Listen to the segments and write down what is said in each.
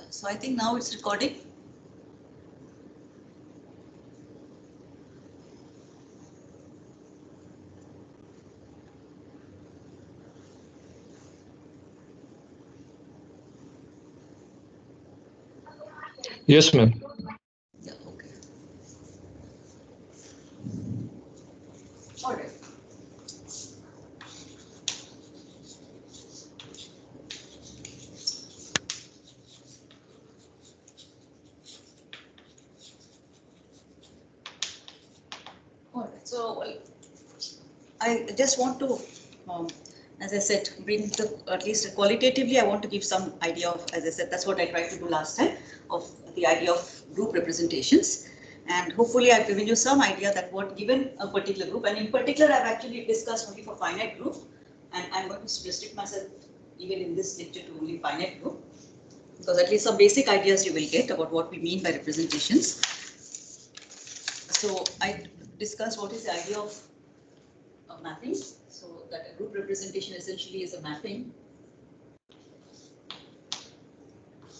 So I think now it's recording. Yes, ma'am. Yeah, okay. All right. All right. So I just want to, um, as I said, bring the, at least qualitatively, I want to give some idea of, as I said, that's what I tried to do last time, of the idea of group representations. And hopefully I've given you some idea that what given a particular group, and in particular I've actually discussed only for finite group, and I'm going to restrict myself even in this lecture to only finite group, because at least some basic ideas you will get about what we mean by representations. So I discussed what is the idea of mapping. So that a group representation essentially is a mapping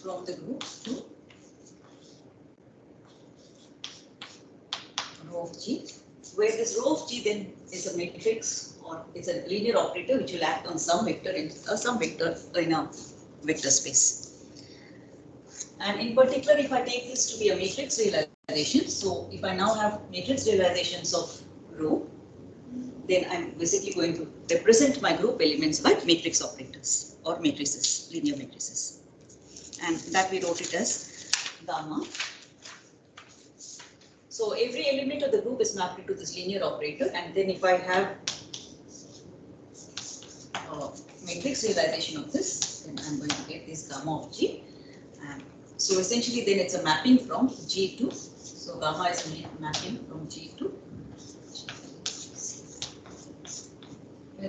from the group to rho of G, where this rho of G then is a matrix or it's a linear operator which will act on some vector in a vector space. And in particular, if I take this to be a matrix realization, so if I now have matrix realizations of rho, then I'm basically going to represent my group elements by matrix operators or matrices, linear matrices. And that we wrote it as gamma. So every element of the group is mapped into this linear operator, and then if I have matrix realization of this, then I'm going to get this gamma of G. And so essentially then it's a mapping from G to, so gamma is a mapping from G to.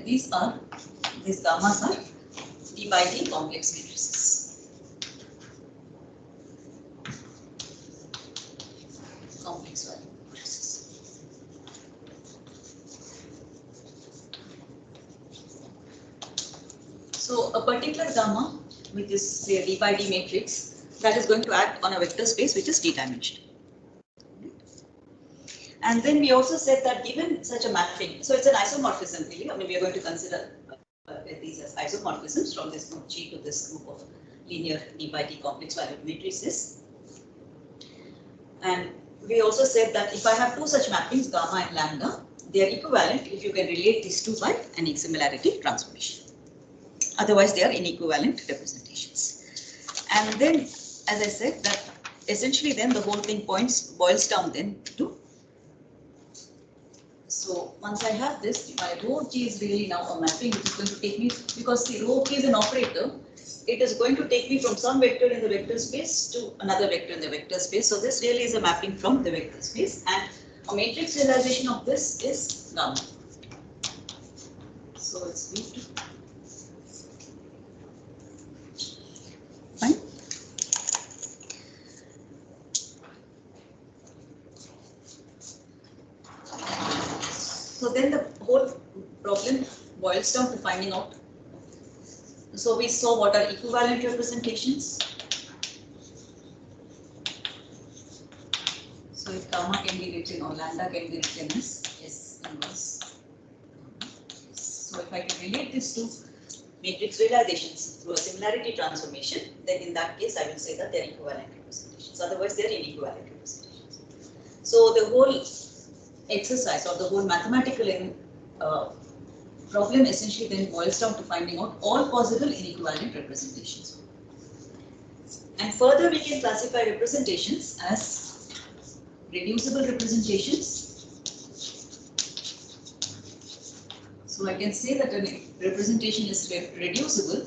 These gammas are D by D complex matrices. Complex value matrices. So a particular gamma, which is say a D by D matrix, that is going to act on a vector space which is D-dimensional. And then we also said that given such a mapping, so it's an isomorphism really. I mean, we are going to consider these as isomorphisms from this group G to this group of linear D by D complex valued matrices. And we also said that if I have two such mappings, gamma and lambda, they are equivalent if you can relate these two by an similarity transformation. Otherwise, they are inequivalent representations. And then, as I said, that essentially then the whole thing boils down then to. So once I have this, my rho G is really now a mapping which is going to take me, because the rho G is an operator, it is going to take me from some vector in the vector space to another vector in the vector space. So this really is a mapping from the vector space, and a matrix realization of this is gamma. So it's V2. Fine. So then the whole problem boils down to finding out. So we saw what are equivalent representations. So if gamma can be written or lambda can be written as S inverse. So if I can relate these two matrix realizations through a similarity transformation, then in that case I will say that they are equivalent representations. Otherwise they are inequivalent representations. So the whole exercise or the whole mathematical problem essentially then boils down to finding out all possible inequivalent representations. And further we can classify representations as reducible representations. So I can say that a representation is reducible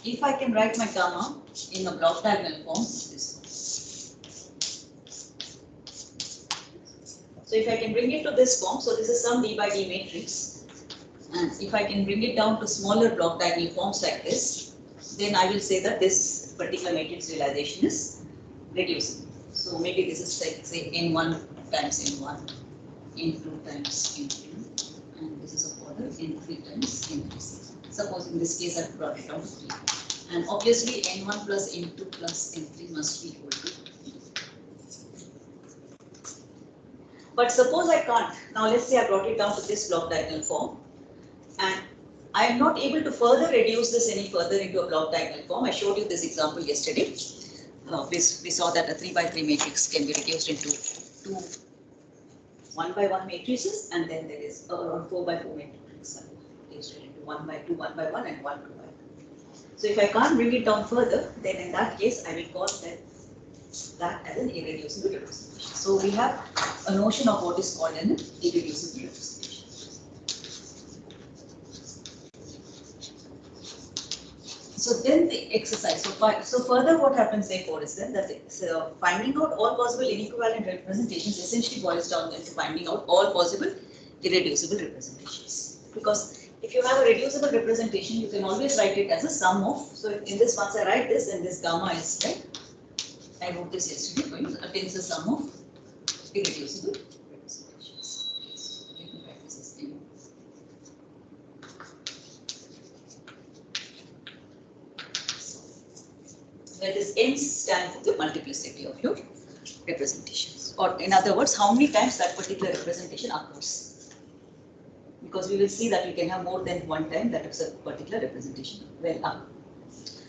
if I can write my gamma in a block diagonal form. So if I can bring it to this form, so this is some D by D matrix, and if I can bring it down to smaller block diagonal forms like this, then I will say that this particular matrix realization is reducible. So maybe this is like say n1 times n1, n2 times n2, and this is of order n3 times n3. Suppose in this case I brought it down to 3. And obviously n1 plus n2 plus n3 must be equal to. But suppose I can't. Now let's say I brought it down to this block diagonal form. And I am not able to further reduce this any further into a block diagonal form. I showed you this example yesterday. We saw that a 3 by 3 matrix can be reduced into two 1 by 1 matrices, and then there is a 4 by 4 matrix reduced into 1 by 2, 1 by 1, and 1 2 by 2. So if I can't bring it down further, then in that case I will call that as an irreducible representation. So we have a notion of what is called an irreducible representation. So then the exercise, so further what happens therefore is then that finding out all possible inequivalent representations essentially boils down into finding out all possible irreducible representations. Because if you have a reducible representation, you can always write it as a sum of, so in this once I write this, and this gamma is right, I wrote this yesterday for you, contains a sum of irreducible representations. Let me write this as n. Where this n stands for the multiplicity of your representations. Or in other words, how many times that particular representation occurs. Because we will see that you can have more than one time that is a particular representation. Well,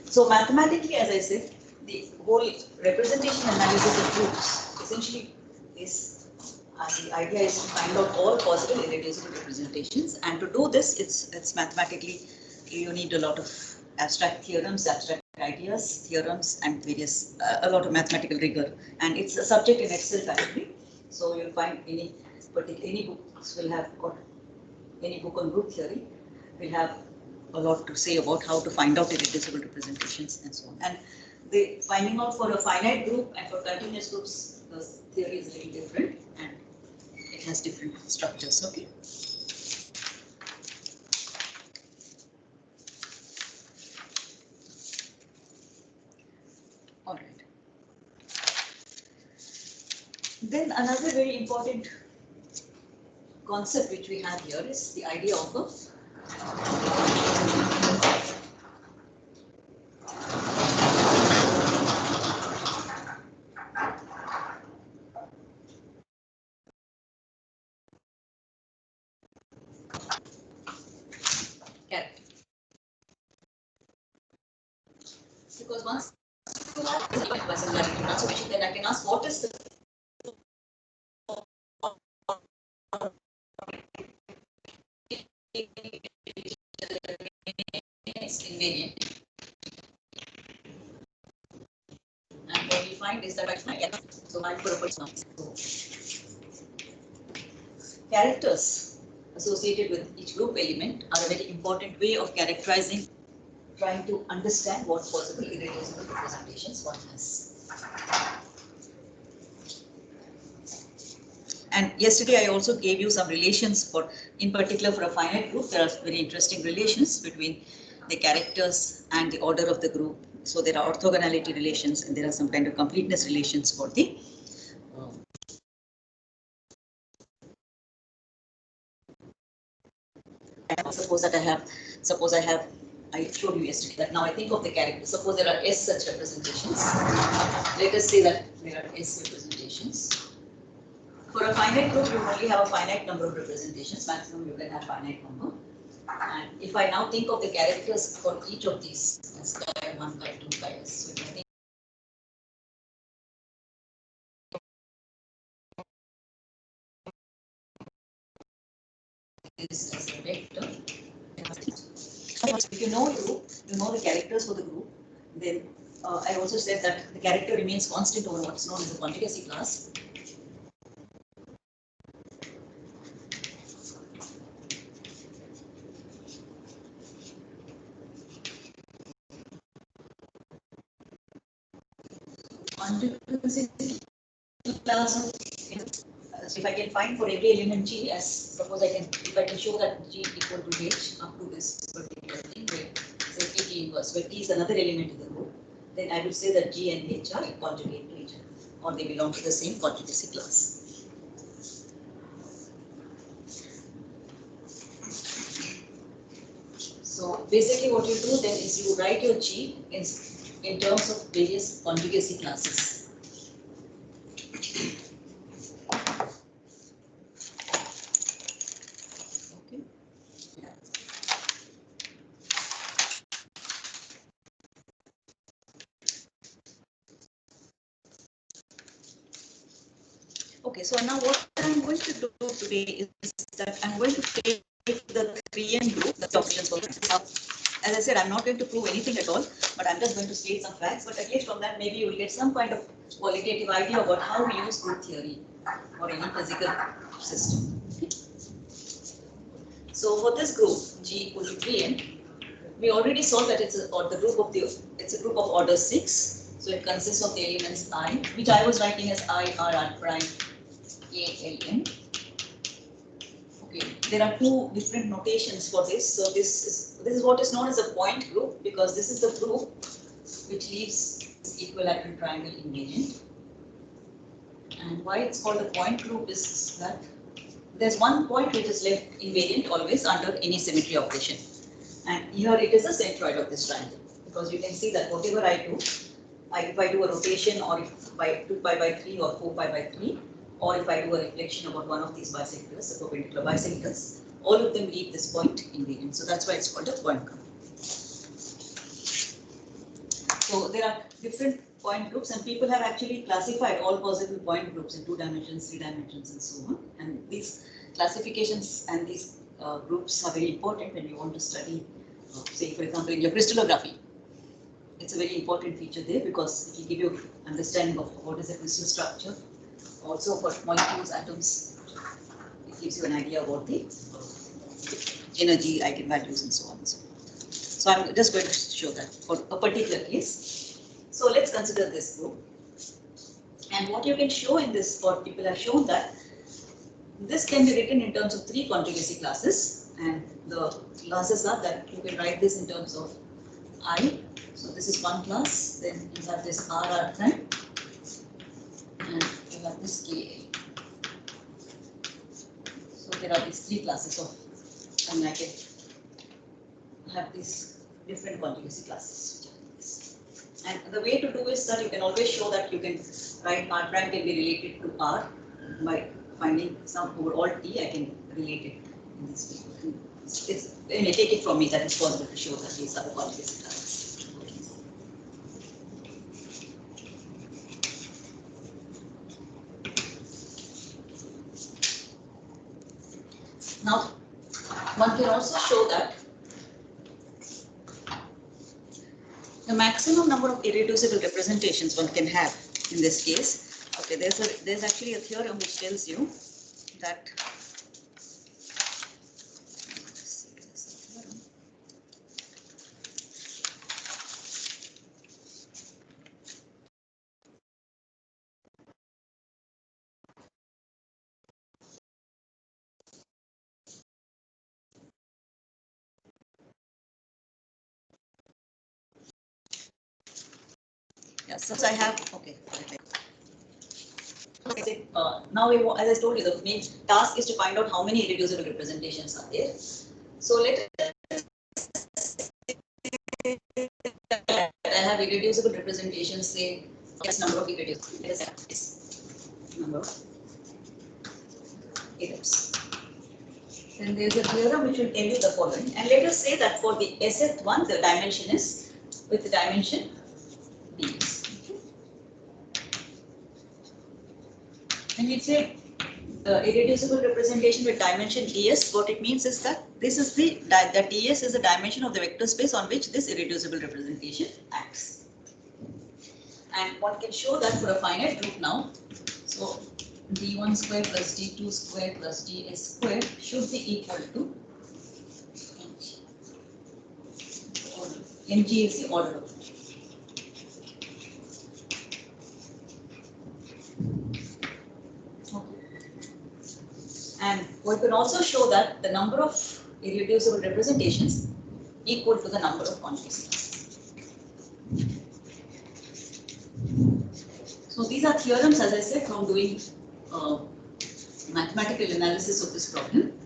so mathematically, as I said, the whole representation analysis of groups essentially is the idea is to find out all possible irreducible representations, and to do this, it's mathematically you need a lot of abstract theorems, abstract ideas, theorems, and various a lot of mathematical rigor, and it's a subject in itself actually. So you'll find any books will have got any book on group theory will have a lot to say about how to find out irreducible representations and so on. And the finding out for a finite group and for continuous groups, the theory is a little different and it has different structures. Okay. All right. Then another very important concept which we have here is the idea of a character. Because once you have this personality transformation, then I can ask what is the invariant. And what we find is that I get so I'm for a person. Characters associated with each group element are a very important way of characterizing, trying to understand what possible irreducible representations one has. And yesterday I also gave you some relations for, in particular for a finite group, there are very interesting relations between the characters and the order of the group. So there are orthogonality relations and there are some kind of completeness relations for the suppose I showed you yesterday that now I think of the character. Suppose there are S such representations. Let us say that there are S representations. For a finite group, you only have a finite number of representations. Maximum you can have finite number. And if I now think of the characters for each of these, as chi 1, chi 2, chi S. So if I think this as a vector. If you know group, you know the characters for the group, then I also said that the character remains constant over what's known as the conjugacy class. Conjugacy class of, so if I can find for every element G, as suppose if I can show that G equal to H up to this particular thing, where say T inverse, where T is another element in the group, then I will say that G and H are conjugate to each other, or they belong to the same conjugacy class. So basically what you do then is you write your G in terms of various conjugacy classes. Okay. Yeah. Okay, so now what I'm going to do today is that I'm going to take the 3n group, the options for as I said, I'm not going to prove anything at all, but I'm just going to state some facts. But at least from that, maybe you will get some kind of qualitative idea about how we use group theory or any physical system. Okay. So for this group, G equal to 3n, we already saw that it's a group of order 6. So it consists of the elements I, which I was writing as I, R, R prime, A, L, N. Okay, there are two different notations for this. So this is what is known as a point group, because this is the group which leaves equilateral triangle invariant. And why it's called a point group is that there's one point which is left invariant always under any symmetry operation. And here it is the centroid of this triangle, because you can see that whatever I do, if I do a rotation, or if by 2 pi by 3 or 4 pi by 3, or if I do a reflection about one of these bisectors, the perpendicular bisectors, all of them leave this point invariant. So that's why it's called a point group. So there are different point groups, and people have actually classified all possible point groups in 2 dimensions, 3 dimensions, and so on. And these classifications and these groups are very important when you want to study, say for example, in your crystallography. It's a very important feature there, because it will give you understanding of what is the crystal structure. Also for molecules, atoms, it gives you an idea about the energy, eigenvalues, and so on and so forth. So I'm just going to show that for a particular case. So let's consider this group. And what you can show in this, or people have shown that this can be written in terms of 3 conjugacy classes. And the classes are that you can write this in terms of I. So this is one class, then you have this RR prime, and you have this KA. So there are these 3 classes of, and I can have these different conjugacy classes. And the way to do is that you can always show that you can write R prime can be related to R by finding some over all T, I can relate it in this way. You may take it from me that it's possible to show that these are the conjugacy classes. Now, one can also show that the maximum number of irreducible representations one can have in this case. Okay, there's actually a theorem which tells you that yes, so I have now as I told you, the main task is to find out how many irreducible representations are there. So let I have irreducible representations, say this number of irreducible, let us have this number of items. Then there is a theorem which will tell you the following, and let us say that for the Sth one, the dimension is with the dimension ds. When we say irreducible representation with dimension ds, what it means is that this is that ds is the dimension of the vector space on which this irreducible representation acts. And one can show that for a finite group now. So d1 square plus d2 square plus ds square should be equal to mg is the order of. And we can also show that the number of irreducible representations equal to the number of conjugacy classes. So these are theorems, as I said, from doing mathematical analysis of this problem.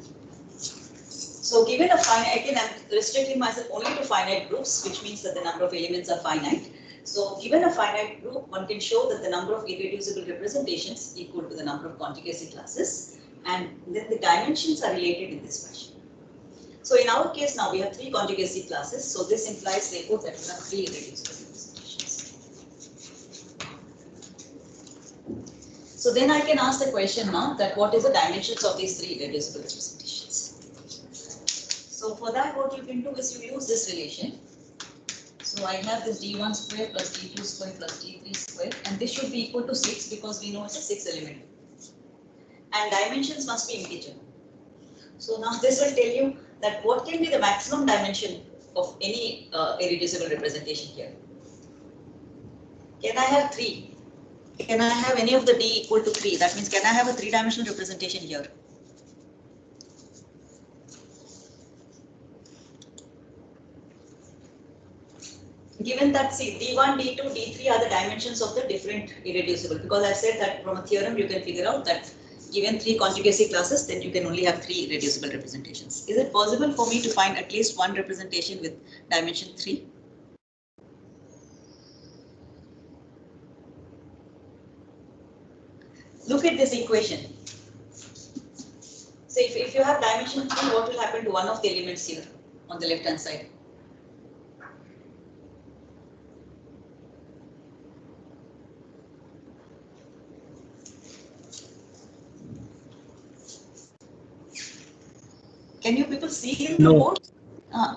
So given a finite, again I'm restricting myself only to finite groups, which means that the number of elements are finite. So given a finite group, one can show that the number of irreducible representations equal to the number of conjugacy classes, and then the dimensions are related in this fashion. So in our case now we have 3 conjugacy classes, so this implies therefore that we have 3 irreducible representations. So then I can ask the question now that what is the dimensions of these 3 irreducible representations? So for that what you can do is you use this relation. So I have this d1 square plus d2 square plus d3 square, and this should be equal to 6 because we know it's a 6 element. And dimensions must be integer. So now this will tell you that what can be the maximum dimension of any irreducible representation here. Can I have 3? Can I have any of the d equal to 3? That means can I have a 3-dimensional representation here? Given that, see, d1, d2, d3 are the dimensions of the different irreducible, because I said that from a theorem you can figure out that given 3 conjugacy classes, then you can only have 3 irreducible representations. Is it possible for me to find at least one representation with dimension 3? Look at this equation. So if you have dimension 3, what will happen to one of the elements here on the left hand side? Can you people see in the board?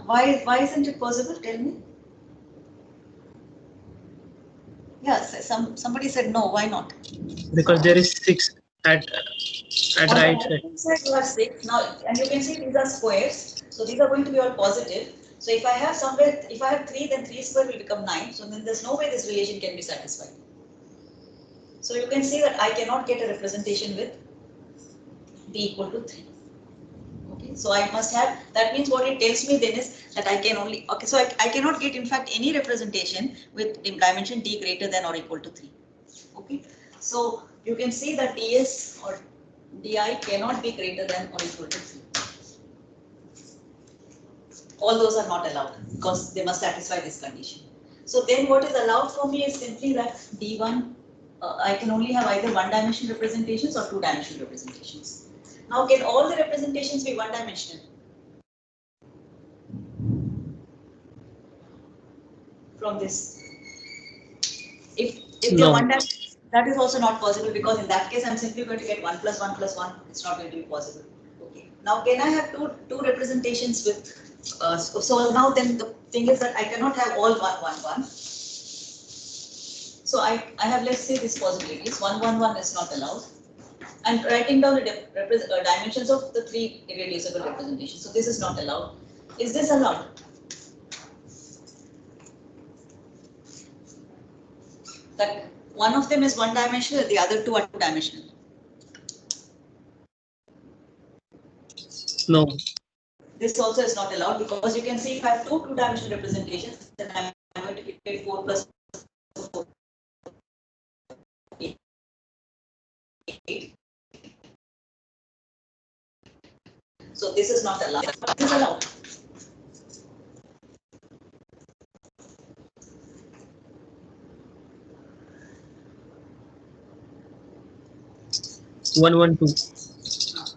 Why isn't it possible? Tell me. Yes, somebody said no. Why not? Because there is 6 at on right the side. left side you have 6 now, and you can see these are squares, so these are going to be all positive. So if I have somewhere, if I have 3, then 3 square will become 9. So then there's no way this relation can be satisfied. So you can see that I cannot get a representation with d equal to 3. Okay, so I must have, that means what it tells me then is that I can only, okay, so I cannot get in fact any representation with dimension d greater than or equal to 3. Okay, so you can see that ds or di cannot be greater than or equal to 3. All those are not allowed because they must satisfy this condition. So then what is allowed for me is simply that d1, I can only have either 1-dimensional representations or 2-dimensional representations. Now can all the representations be 1-dimensional? From this? If they're 1-dimensional, that is also not possible, because in that case I'm simply going to get 1 plus 1 plus 1. It's not going to be possible. Okay. Now can I have two representations with so now then the thing is that I cannot have all 1, 1, 1. So I have, let's say, these possibilities. 1, 1, 1 is not allowed. I'm writing down the dimensions of the 3 irreducible representations. So this is not allowed. Is this allowed? That one of them is 1-dimensional, the other 2 are 2-dimensional. No. This also is not allowed, because you can see if I have 2 2-dimensional representations, then I'm going to get 4 plus 4. 8. So this is not allowed. This is allowed. One, 1, 2.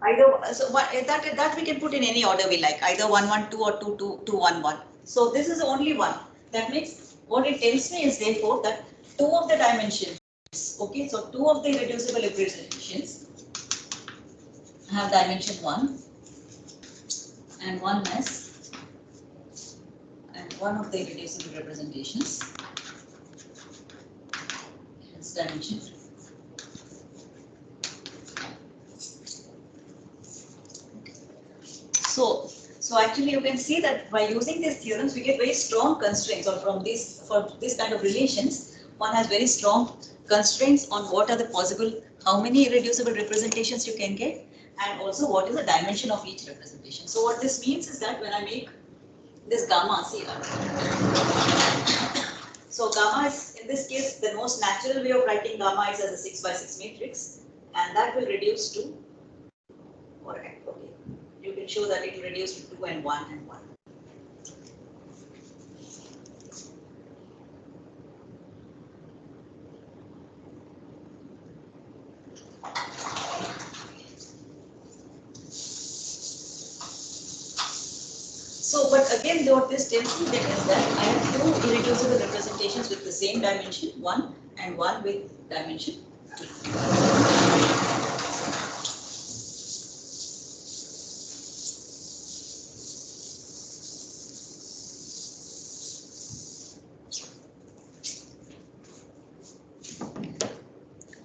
Either, so that we can put in any order we like, either 1, 1, 2 or 2, 2, 2, 1, 1. So this is only one. That means what it tells me is therefore that 2 of the dimensions, okay, so 2 of the irreducible representations have dimension 1, and 1 has, and 1 of the irreducible representations has dimension 3. So actually you can see that by using these theorems we get very strong constraints, or from this, for this kind of relations one has very strong constraints on what are the possible, how many irreducible representations you can get, and also what is the dimension of each representation. So what this means is that when I make this gamma, see, so gamma is, in this case, the most natural way of writing gamma is as a 6 by 6 matrix, and that will reduce to, alright, okay, you can will show that it will reduce to 2 and 1 and 1. So, but again, what this tells me that is that I have two irreducible representations with the same dimension 1 and one with dimension 2.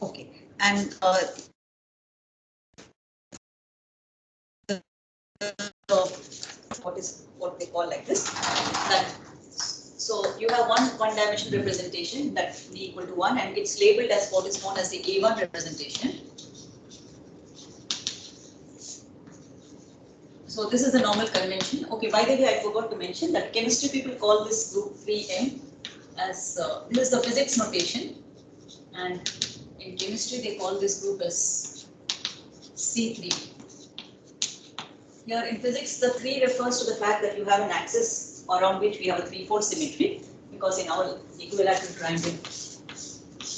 Okay, and what they call like this, that so you have one dimensional representation that b equal to 1 and it's labeled as what is known as the A1 representation. So this is the normal convention. Okay, by the way, I forgot to mention that chemistry people call this group 3M as this is the physics notation, and in chemistry they call this group as C3. Here in physics, the 3 refers to the fact that you have an axis around which we have a 3-4 symmetry, because in our equilateral triangle,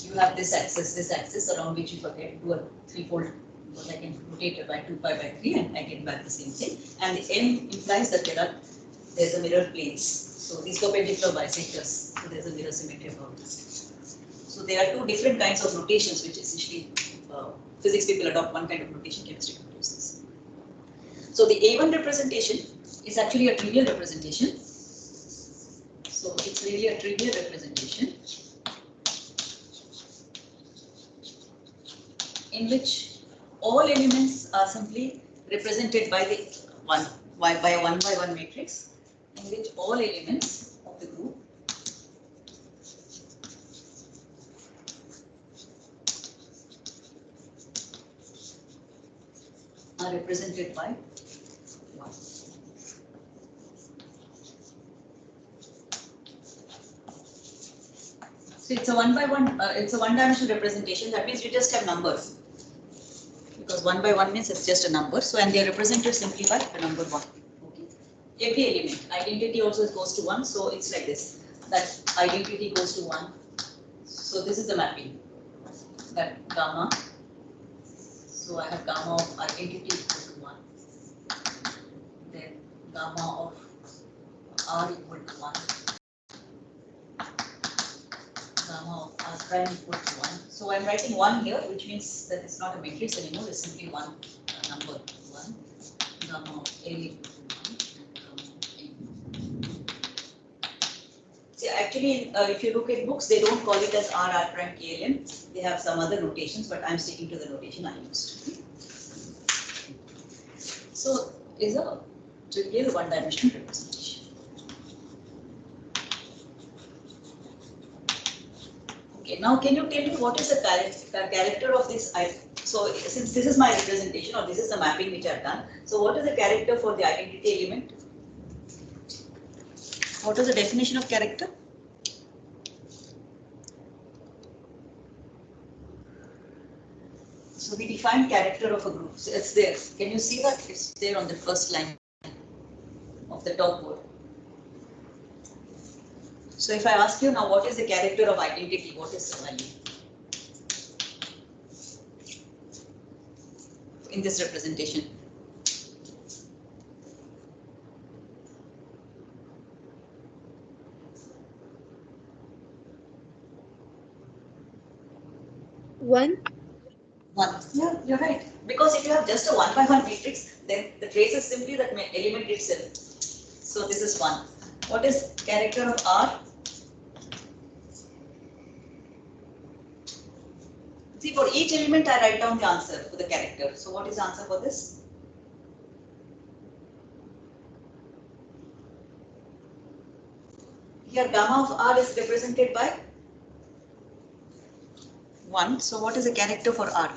you have this axis around which you can do a 3-fold, because I can rotate it by 2 pi by 3 and I get back the same thing. And the M implies that there's a mirror planes. So these perpendicular bisectors, so there's a mirror symmetry about this. So there are two different kinds of notations which essentially physics people adopt one kind of notation, chemistry people use this. So the A1 representation is actually a trivial representation. So it's really a trivial representation in which all elements are simply represented by the by a 1 by 1 matrix, in which all elements of the group are represented by 1. So it's a 1 by 1, it's a one-dimensional representation. That means you just have numbers. Because 1 by 1 means it's just a number. So, and they are represented simply by the number 1. Okay. Every element, identity also goes to 1. So it's like this, that identity goes to 1. So this is the mapping, that gamma. So I have gamma of identity equal to 1. Then gamma of R equal to 1. Gamma of R prime equal to 1. So I'm writing 1 here, which means that it's not a matrix anymore, it's simply one number 1. Gamma of L equal to 1 and gamma of N. See, actually, if you look at books, they don't call it as R prime KLM. They have some other notations, but I'm sticking to the notation I used. So, is a trivial one-dimensional representation. Okay, now can you tell me what is the character of this? So, since this is my representation or this is the mapping which I've done, so what is the character for the identity element? What is the definition of character? So we define character of a group. So it's there. Can you see that? It's there on the first line of the top board. So if I ask you now, what is the character of identity? What is the value in this representation? One. 1. Yeah, you're right. Because if you have just a 1 by 1 matrix, then the trace is simply that element itself. So this is 1. What is character of R? See, for each element I write down the answer for the character. So what is the answer for this? Here gamma of R is represented by 1. So what is the character for R?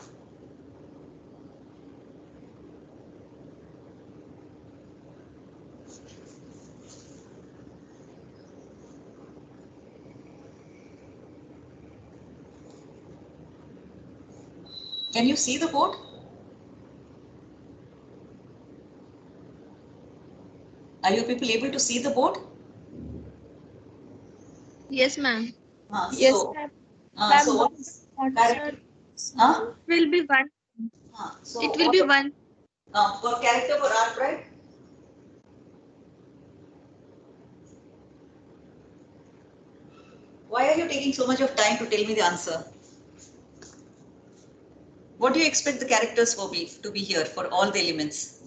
Can you see the board? Are you people able to see the board? Yes, ma'am. Yes, So, ma'am. so what is character? Will be 1. So It will be what- 1. For character for R prime? Why are you taking so much of time to tell me the answer? What do you expect the characters to be here for all the elements?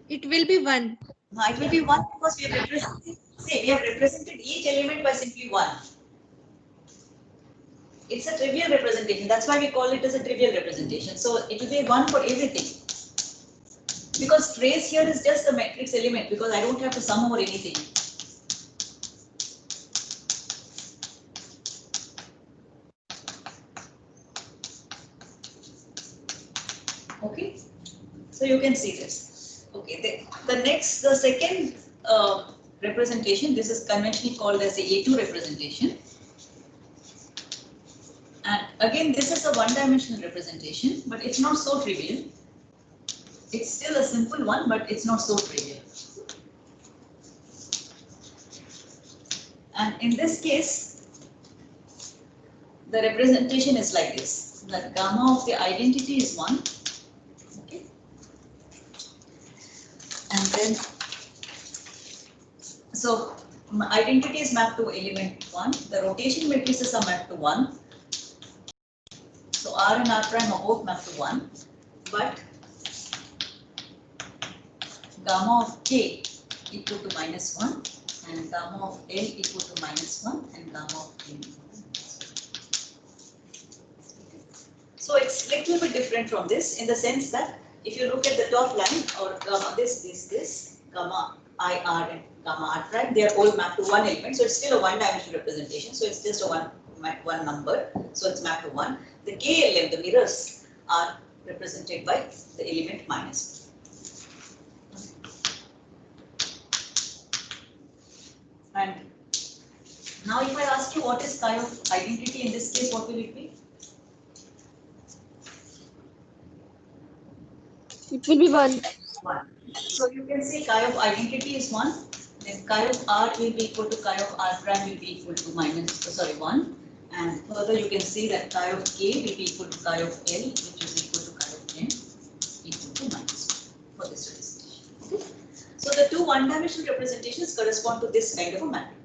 It will be 1. It will be 1 because we have represented, see, we have represented each element by simply 1. It's a trivial representation. That's why we call it as a trivial representation. So it will be 1 for everything. Because trace here is just the matrix element because I don't have to sum over anything. Okay, so you can see this. Okay, the second representation, this is conventionally called as the A2 representation. And again, this is a one-dimensional representation, but it's not so trivial. It's still a simple one, but it's not so trivial. And in this case, the representation is like this. The gamma of the identity is 1. Okay. And then, so identity is mapped to element 1. The rotation matrices are mapped to 1. So R and R prime are both mapped to 1. But gamma of K equal to -1 and gamma of L equal to -1 and gamma of N equal to -1. So it's a little bit different from this in the sense that if you look at the top line or gamma this gamma IR and gamma R prime, they are all mapped to 1 element. So it's still a one-dimensional representation. So it's just a one number. So it's mapped to 1. The KLM, the mirrors, are represented by the element -1. And now if I ask you what is chi of identity in this case, what will it be? It will be 1. 1. So you can say chi of identity is 1, then chi of R will be equal to chi of R prime will be equal to 1. And further you can see that chi of K will be equal to chi of L, which is equal to chi of N equal to -1 for this representation. Okay. So the two one-dimensional representations correspond to this kind of a matrix.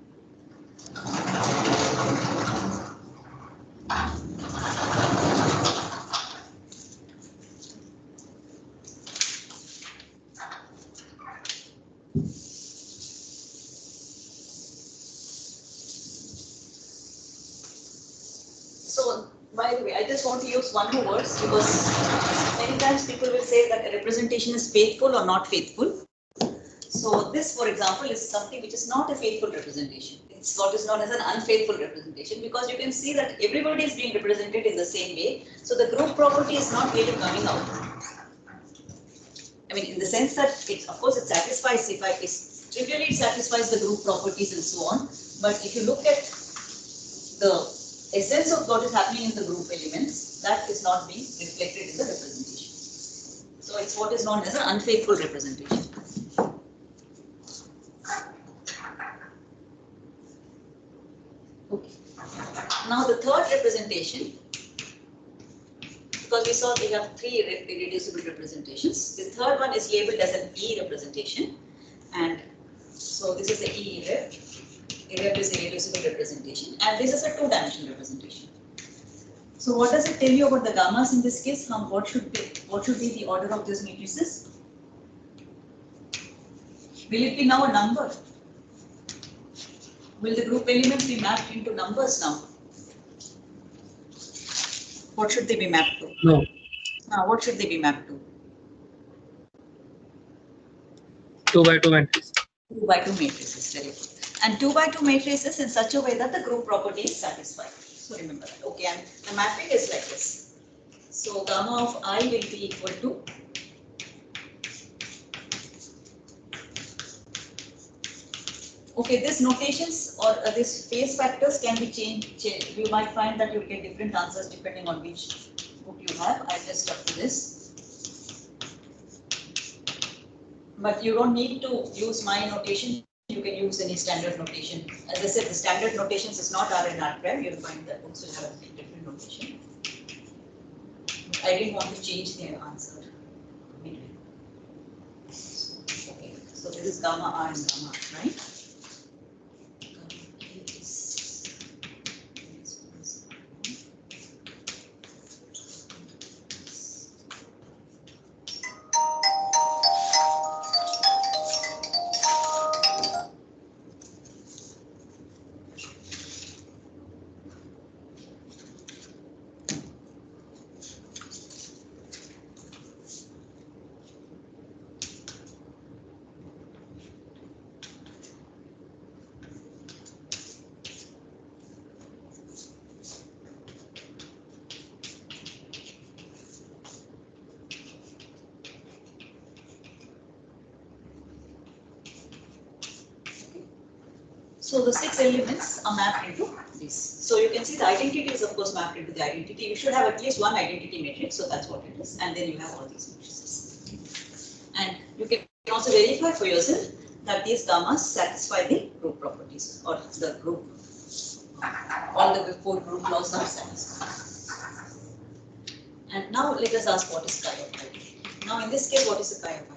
So, by the way, I just want to use one more word because many times people will say that a representation is faithful or not faithful. So this, for example, is something which is not a faithful representation. It's what is known as an unfaithful representation because you can see that everybody is being represented in the same way. So the group property is not really coming out. I mean, in the sense that of course it satisfies, trivially it satisfies the group properties and so on. But if you look at the essence of what is happening in the group elements, that is not being reflected in the representation. So it's what is known as an unfaithful representation. Okay. Now the third representation, because we saw we have 3 irreducible representations. The third one is labeled as an E representation, and so this is the E irrep. Irrep is irreducible representation, and this is a 2-dimensional representation. So what does it tell you about the gammas in this case? What should be the order of these matrices? Will it be now a number? Will the group elements be mapped into numbers now? What should they be mapped to? No. What should they be mapped to? 2 by 2 matrix. 2 by 2 matrices, very good. And 2 by 2 matrices in such a way that the group property is satisfied. So remember that. Okay, and the mapping is like this. So gamma of I will be equal to okay, these notations or these phase factors can be changed. You might find that you get different answers depending on which book you have. I just stuck to this. But you don't need to use my notation. You can use any standard notation. As I said, the standard notations is not R and R prime. You'll find that books will have a different notation. I didn't want to change the answer. Okay, so this is gamma R and gamma R, right? So the 6 elements are mapped into this. So you can see the identity is of course mapped into the identity. You should have at least one identity matrix, so that's what it is. And then you have all these matrices. And you can also verify for yourself that these gammas satisfy the group properties or the group. All the 4 group laws are satisfied. And now let us ask what is chi of I. Now in this case, what is the chi of I?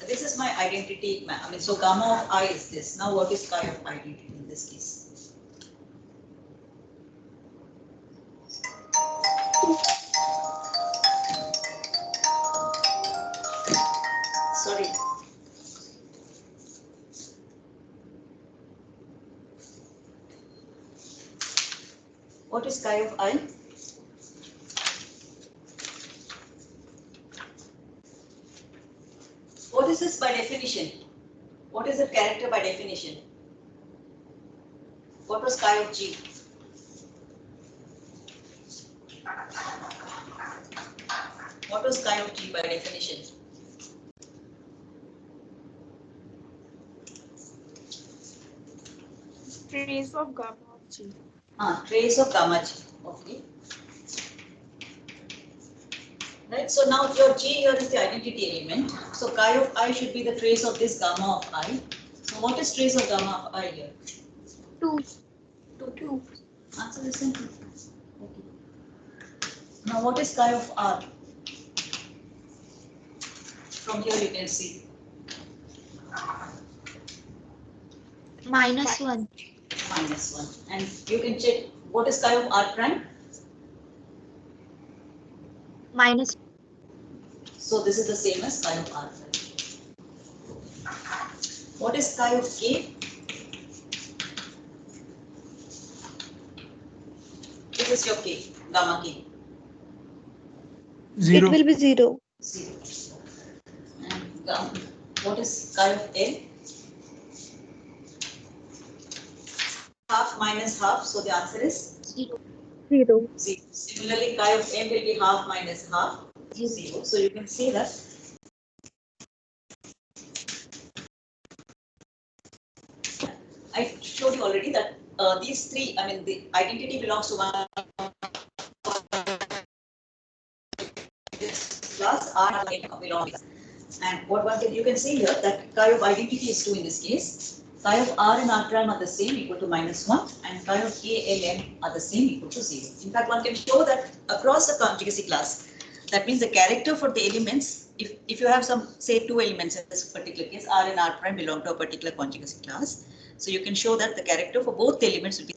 This is my identity. I mean, so gamma of I is this. Now, what is chi of identity in this case? Sorry. What is chi of I? What is this by definition? What is the character by definition? What was chi of G? What was chi of G by definition? Trace of gamma of G. Trace of gamma G. Okay. Right. So now your G here is the identity element. So chi of I should be the trace of this gamma of I. So what is trace of gamma of I here? 2. 2. Answer is simple. Okay. Now what is chi of R? From here you can see. -1. -1. And you can check what is chi of R prime? -. So this is the same as chi of R prime. What is chi of K? This is your K, gamma K. 0. It will be 0. 0. And what is chi of L? Half minus half, so the answer is 0. 0. Similarly, chi of M will be half minus half, 0. So you can see that I showed you already that these 3, I mean, the identity belongs to one class, R belongs. And what one can, you can see here that chi of identity is 2 in this case. Chi of R and R prime are the same, equal to -1, and chi of K, L, M are the same, equal to 0. In fact, one can show that across the conjugacy class. That means the character for the elements, if you have some, say, 2 elements in this particular case, R and R prime belong to a particular conjugacy class. So you can show that the character for both the elements will be.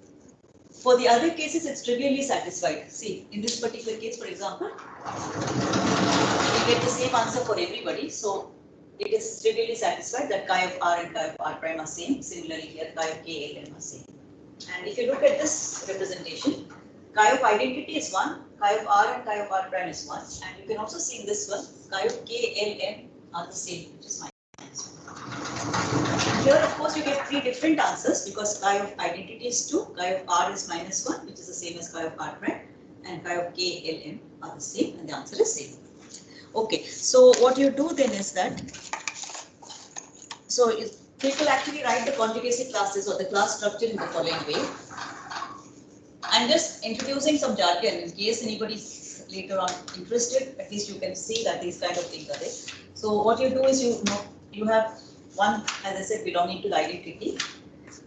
For the other cases, it's trivially satisfied. See, in this particular case, for example, we get the same answer for everybody. So it is trivially satisfied that chi of R and chi of R prime are same. Similarly, here chi of K, L, M are same. And if you look at this representation, chi of identity is 1, chi of R and chi of R prime is 1. And you can also see in this one, chi of K, L, M are the same, which is -1. Here, of course, you get 3 different answers because chi of identity is 2, chi of R is -1, which is the same as chi of R prime. and phi of k, L, m are the same, and the answer is same. Okay, so what you do then is that, so people actually write the conjugacy classes or the class structure in the following way. I'm just introducing some jargon in case anybody's later on interested, at least you can see that these kind of things are there. So what you do is you have one, as I said, belonging to the identity,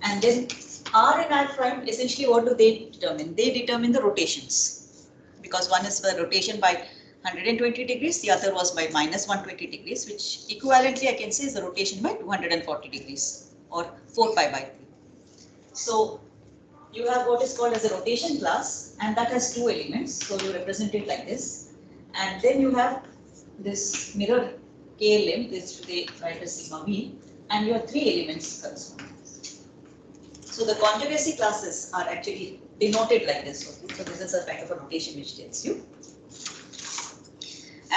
and then R and R prime, essentially what do they determine? They determine the rotations, because one is the rotation by 120 degrees, the other was by minus 120 degrees, which equivalently I can say is the rotation by 240 degrees or 4 pi by 3. So you have what is called as a rotation class, and that has two elements, so you represent it like this. And then you have this mirror KLM, this they write as sigma v, and your three elements correspond. So the conjugacy classes are actually denoted like this. Okay? So this is a kind of a notation which tells you.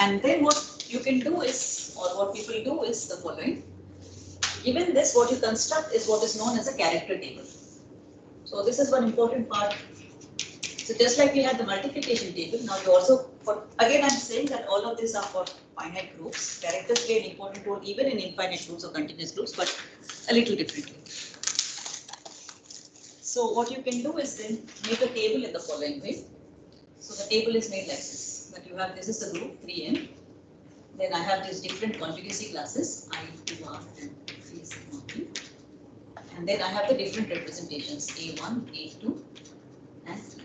And then what you can do is, or what people do is the following. Given this, what you construct is what is known as a character table. So this is one important part. So just like we had the multiplication table, now you also, again I'm saying that all of these are for finite groups. Characters play an important role even in infinite groups or continuous groups, but a little differently. So what you can do is then make a table in the following way. So the table is made like this. That you have, this is the group 3n. Then I have these different conjugacy classes, I, 2, R, and 3, sigma p. And then I have the different representations, A1, A2, and 3.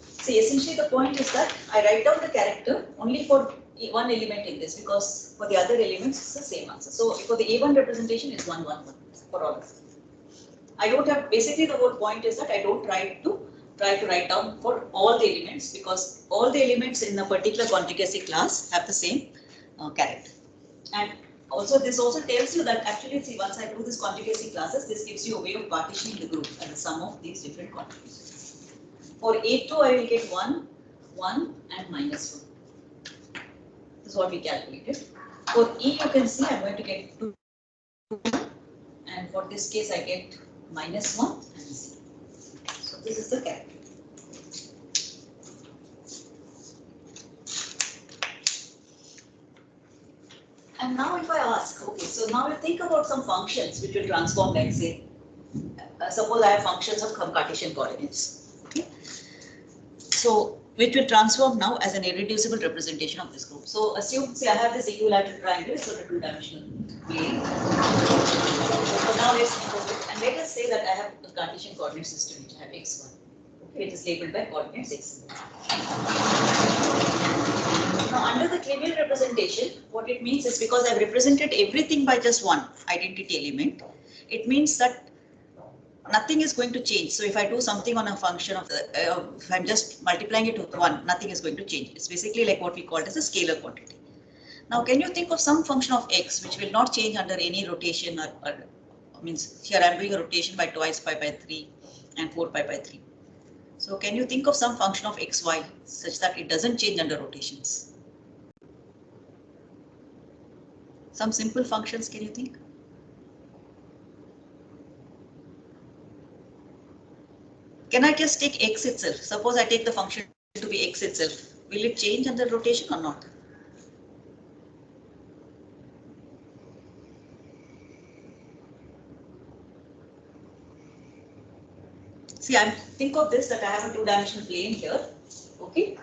See, essentially the point is that I write down the character only for one element in this, because for the other elements it's the same answer. So for the A1 representation is 1, 1, 1 for all of them. I don't have, basically the whole point is that I don't try to write down for all the elements, because all the elements in a particular conjugacy class have the same character. And also this also tells you that actually, see, once I do this conjugacy classes, this gives you a way of partitioning the group as the sum of these different conjugacies. For A2, I will get 1, 1 and minus 1. This is what we calculated. For E, you can see I'm going to get 2, and for this case I get minus 1 and 0. So this is the character. And now if I ask, okay, so now you think about some functions which will transform, like say, suppose I have functions of Cartesian coordinates, okay? So which will transform now as an irreducible representation of this group. So assume, say I have this equilateral triangle, so the two-dimensional plane. So now let's think of it, and let us say that I have a Cartesian coordinate system which I have x1. Okay, it is labeled by coordinates x. Now under the trivial representation, what it means is, because I've represented everything by just one identity element, it means that nothing is going to change. So if I do something on a function of, if I'm just multiplying it with 1, nothing is going to change. It's basically like what we call as a scalar quantity. Now can you think of some function of x which will not change under any rotation, or means here I'm doing a rotation by twice pi by 3 and 4 pi by 3. So can you think of some function of xy such that it doesn't change under rotations? Some simple functions, can you think? Can I just take x itself? Suppose I take the function to be x itself. Will it change under rotation or not? See, think of this, that I have a two-dimensional plane here, okay?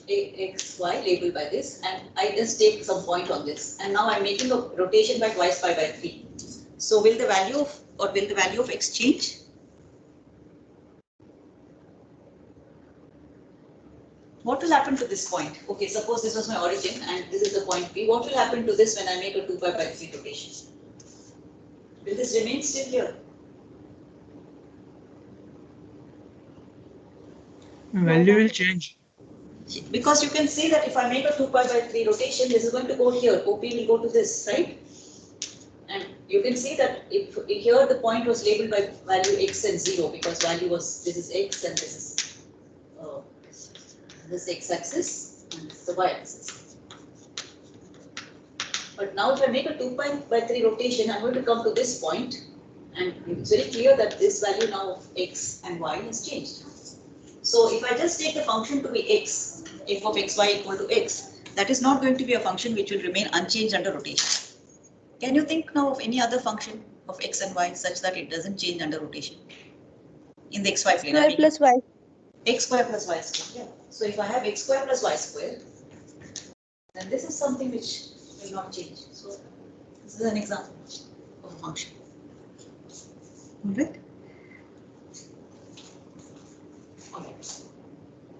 X, Y labeled by this, and I just take some point on this, and now I'm making a rotation by twice pi by 3. So will the value of x change? What will happen to this point? Okay, suppose this was my origin and this is the point P. What will happen to this when I make a 2 pi by 3 rotation? Will this remain still here? Value will change. Because you can see that if I make a 2 pi by 3 rotation, this is going to go here. OP will go to this, right? And you can see that if here the point was labeled by value x and 0, because value was, this is x and this is this x-axis and this is the y-axis. But now if I make a 2 pi by 3 rotation, I'm going to come to this point, and it's very clear that this value now of x and y has changed. So if I just take the function to be x, f of xy equal to x, that is not going to be a function which will remain unchanged under rotation. Can you think now of any other function of x and y such that it doesn't change under rotation? In the xy plane. Square plus y. X square plus y square. Yeah. So if I have x square plus y square, then this is something which will not change. So this is an example of a function. Alright. Alright.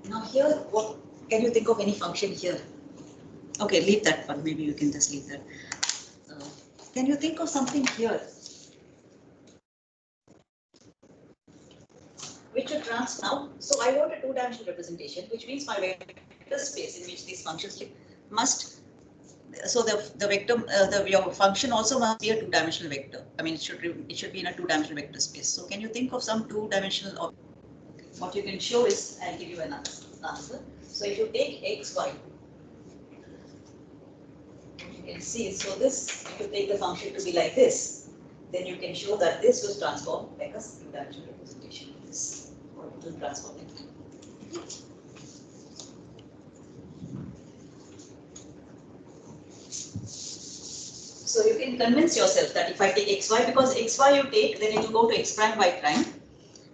Now here, what can you think of any function here? Okay, leave that one. Maybe you can just leave that. Can you think of something here which should trans now? So I want a two-dimensional representation, which means my vector space in which these functions live must. So the vector, your function also must be a two-dimensional vector. I mean, it should be in a two-dimensional vector space. So can you think of some two-dimensional? What you can show is, I'll give you an answer. So if you take x, y, you can see. So this, if you take the function to be like this, then you can show that this will transform like a two-dimensional representation of this, or it will transform like that. So you can convince yourself that if I take xy, because xy you take, then it will go to x prime y prime,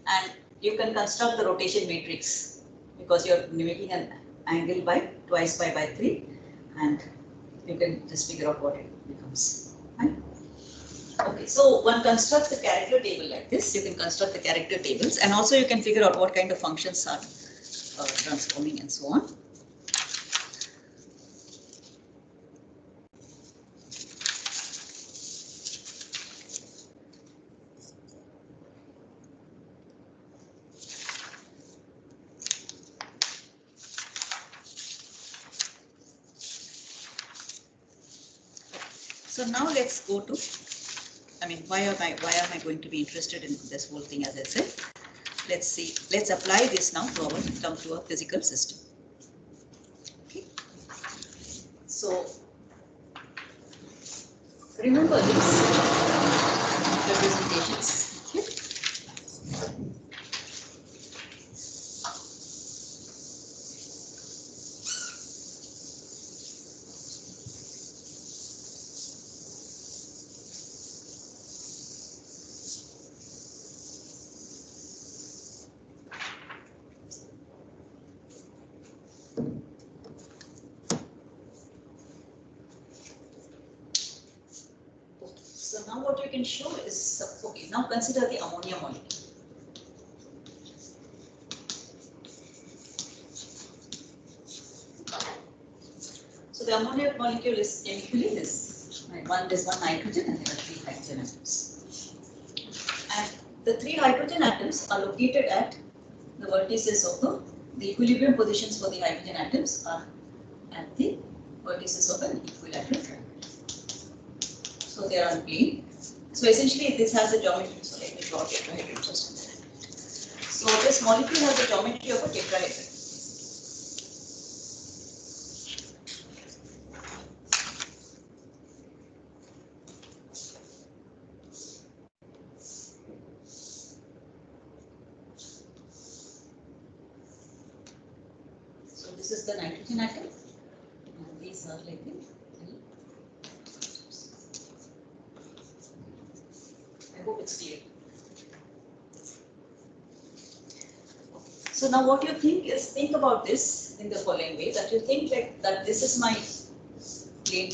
and you can construct the rotation matrix because you're making an angle by twice pi by 3, and you can just figure out what it becomes. Right? Okay, so one constructs the character table like this. You can construct the character tables, and also you can figure out what kind of functions are transforming and so on. So now let's go to, I mean, why am I going to be interested in this whole thing, as I said? Let's see, let's apply this now to a physical system. Okay. So remember these representations. Okay. So now what you can show is, okay, now consider the ammonia molecule. So the ammonia molecule is chemically this. Right? There's one nitrogen and there are 3 hydrogen atoms. And the 3 hydrogen atoms are located at the vertices of the equilibrium positions for the hydrogen atoms are at the vertices of an equilateral triangle. So they are on plane. So essentially this has a geometry. So let me draw a tetrahedron just a minute. So this molecule has the geometry of a tetrahedron. So this is the nitrogen atom. And these are like this. I hope it's clear. So now what you think about this in the following way, that you think like that this is my plane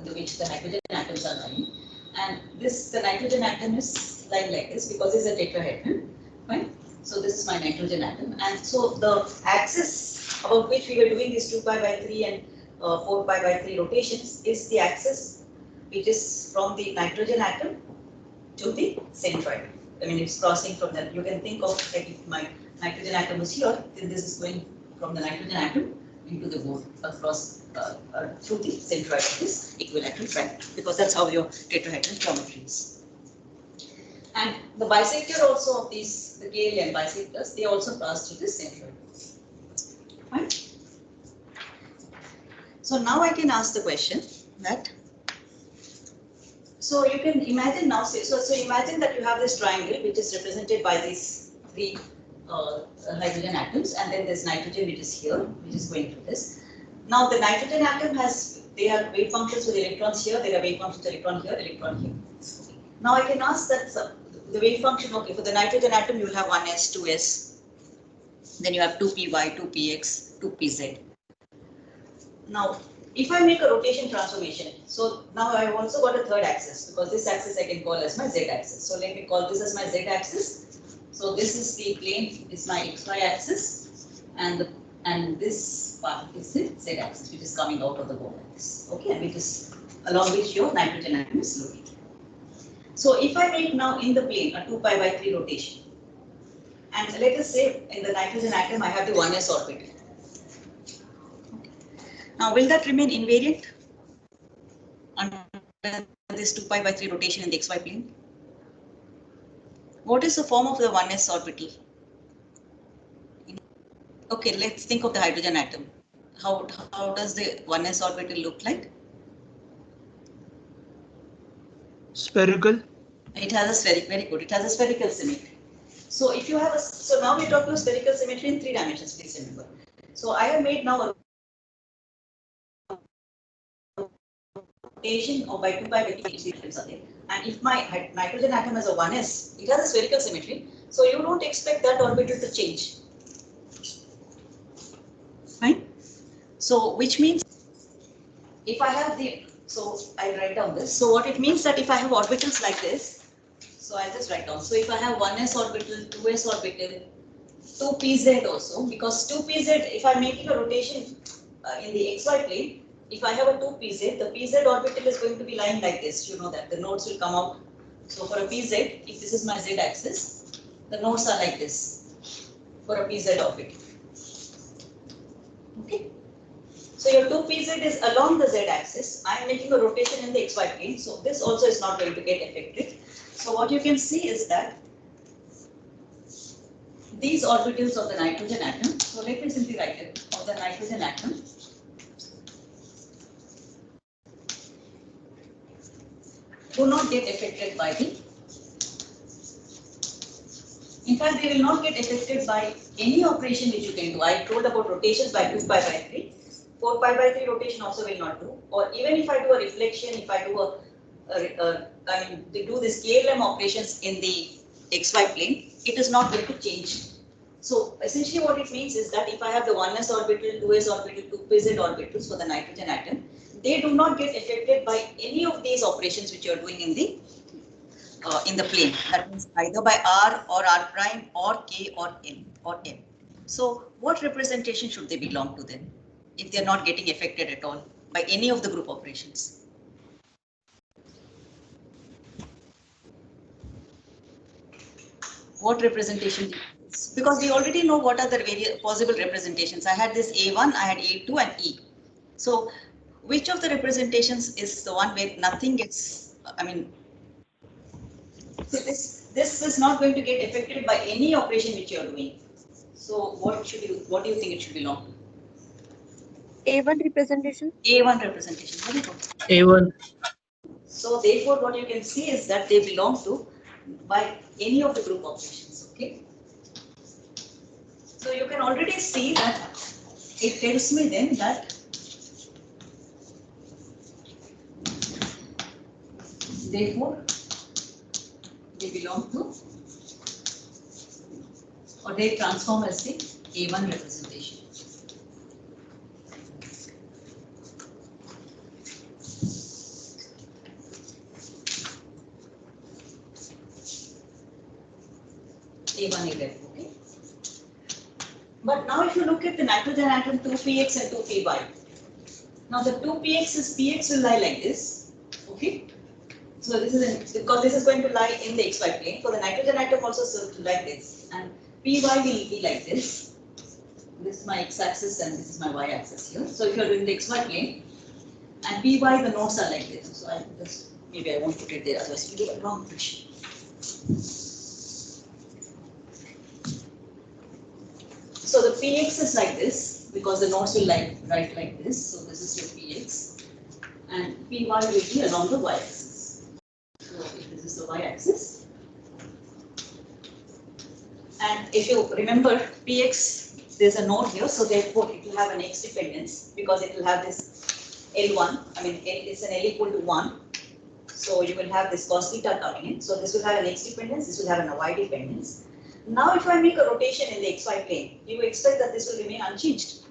in which the nitrogen atoms are lying, and the nitrogen atom is lying like this because it's a tetrahedron, right? So this is my nitrogen atom, and so the axis about which we were doing this 2 pi by 3 and 4 pi by 3 rotations is the axis which is from the nitrogen atom to the centroid. I mean, it's crossing from that. You can think of like if my nitrogen atom is here, then this is going from the nitrogen atom into the board across through the centroid of this equilateral triangle, because that's how your tetrahedron geometry is. And the bisector also of these, the Galilean bisectors, they also pass through this centroid. Right? So now I can ask the question that. So you can imagine now, so imagine that you have this triangle which is represented by these 3 hydrogen atoms, and then there's nitrogen which is here, which is going through this. Now the nitrogen atom they have wave functions with electrons here, there are wave functions with electron here, electron here. Now I can ask that the wave function, okay, for the nitrogen atom you will have 1s, 2s, then you have 2py, 2px, 2pz. Now, if I make a rotation transformation, so now I have also got a third axis, because this axis I can call as my z axis. So let me call this as my z axis. So this is the plane, is my xy axis, and this part is the z axis, which is coming out of the ball like this. Okay, and which is along which your nitrogen atom is located. So if I make now in the plane a 2 pi by 3 rotation, and let us say in the nitrogen atom I have the 1s orbital. Now, will that remain invariant under this 2 pi by 3 rotation in the xy plane? What is the form of the 1s orbital? Okay, let's think of the hydrogen atom. How does the 1s orbital look like? Spherical. It has a spherical, very good. It has a spherical symmetry. So if you have so now we're talking about spherical symmetry in 3 dimensions, please remember. So I have made now a rotation of by 2 pi by 3 atoms are there. And if my nitrogen atom has a 1s, it has a spherical symmetry. So you don't expect that orbital to change. Fine. So which means if I have so I'll write down this. So what it means that if I have orbitals like this, so I'll just write down. So if I have 1s orbital, 2s orbital, 2pz also, because 2pz, if I'm making a rotation in the xy plane, if I have a 2pz, the pz orbital is going to be lying like this. You know that the nodes will come out. So for a pz, if this is my z axis, the nodes are like this for a pz orbital. Okay. So your 2pz is along the z axis. I am making a rotation in the xy plane, so this also is not going to get affected. So what you can see is that these orbitals of the nitrogen atom, so let me simply write it, of the nitrogen atom, do not get affected by in fact, they will not get affected by any operation which you can do. I told about rotations by 2 pi by 3. 4 pi by 3 rotation also will not do. Or even if I do a reflection, if I do they do this KLM operations in the xy plane, it is not going to change. So essentially what it means is that if I have the 1s orbital, 2s orbital, 2pz orbitals for the nitrogen atom, they do not get affected by any of these operations which you are doing in the plane. That means either by r or r prime or k or n or m. So what representation should they belong to then, if they are not getting affected at all by any of the group operations? What representation? Because we already know what are the various possible representations. I had this A1, I had A2 and E. So which of the representations is the one where nothing gets, so this is not going to get affected by any operation which you are doing. So what do you think it should belong to? A1 representation. A1 representation. Very good. A1. So therefore what you can see is that they belong to by any of the group operations. Okay. So you can already see that it tells me then that therefore they belong to, or they transform as the A1 representation. A1 A okay. But now if you look at the nitrogen atom 2px and 2py, now the 2px is px will lie like this, okay. So this is because this is going to lie in the xy plane. For the nitrogen atom also like this, and py will be like this. This is my x-axis and this is my y-axis here. So if you are doing the xy plane, and py the nodes are like this. So I just maybe I won't put it there, otherwise we get a long friction. So the px is like this because the nodes will lie right like this. So this is your px, and py will be along the y-axis. So if this is the y-axis, And if you remember Px, there's a node here, so therefore it will have an x dependence because it will have this L1, I mean it's an L equal to 1. So you will have this cos theta coming in. So this will have an x dependence, this will have an y dependence. Now if I make a rotation in the xy plane, you expect that this will remain unchanged.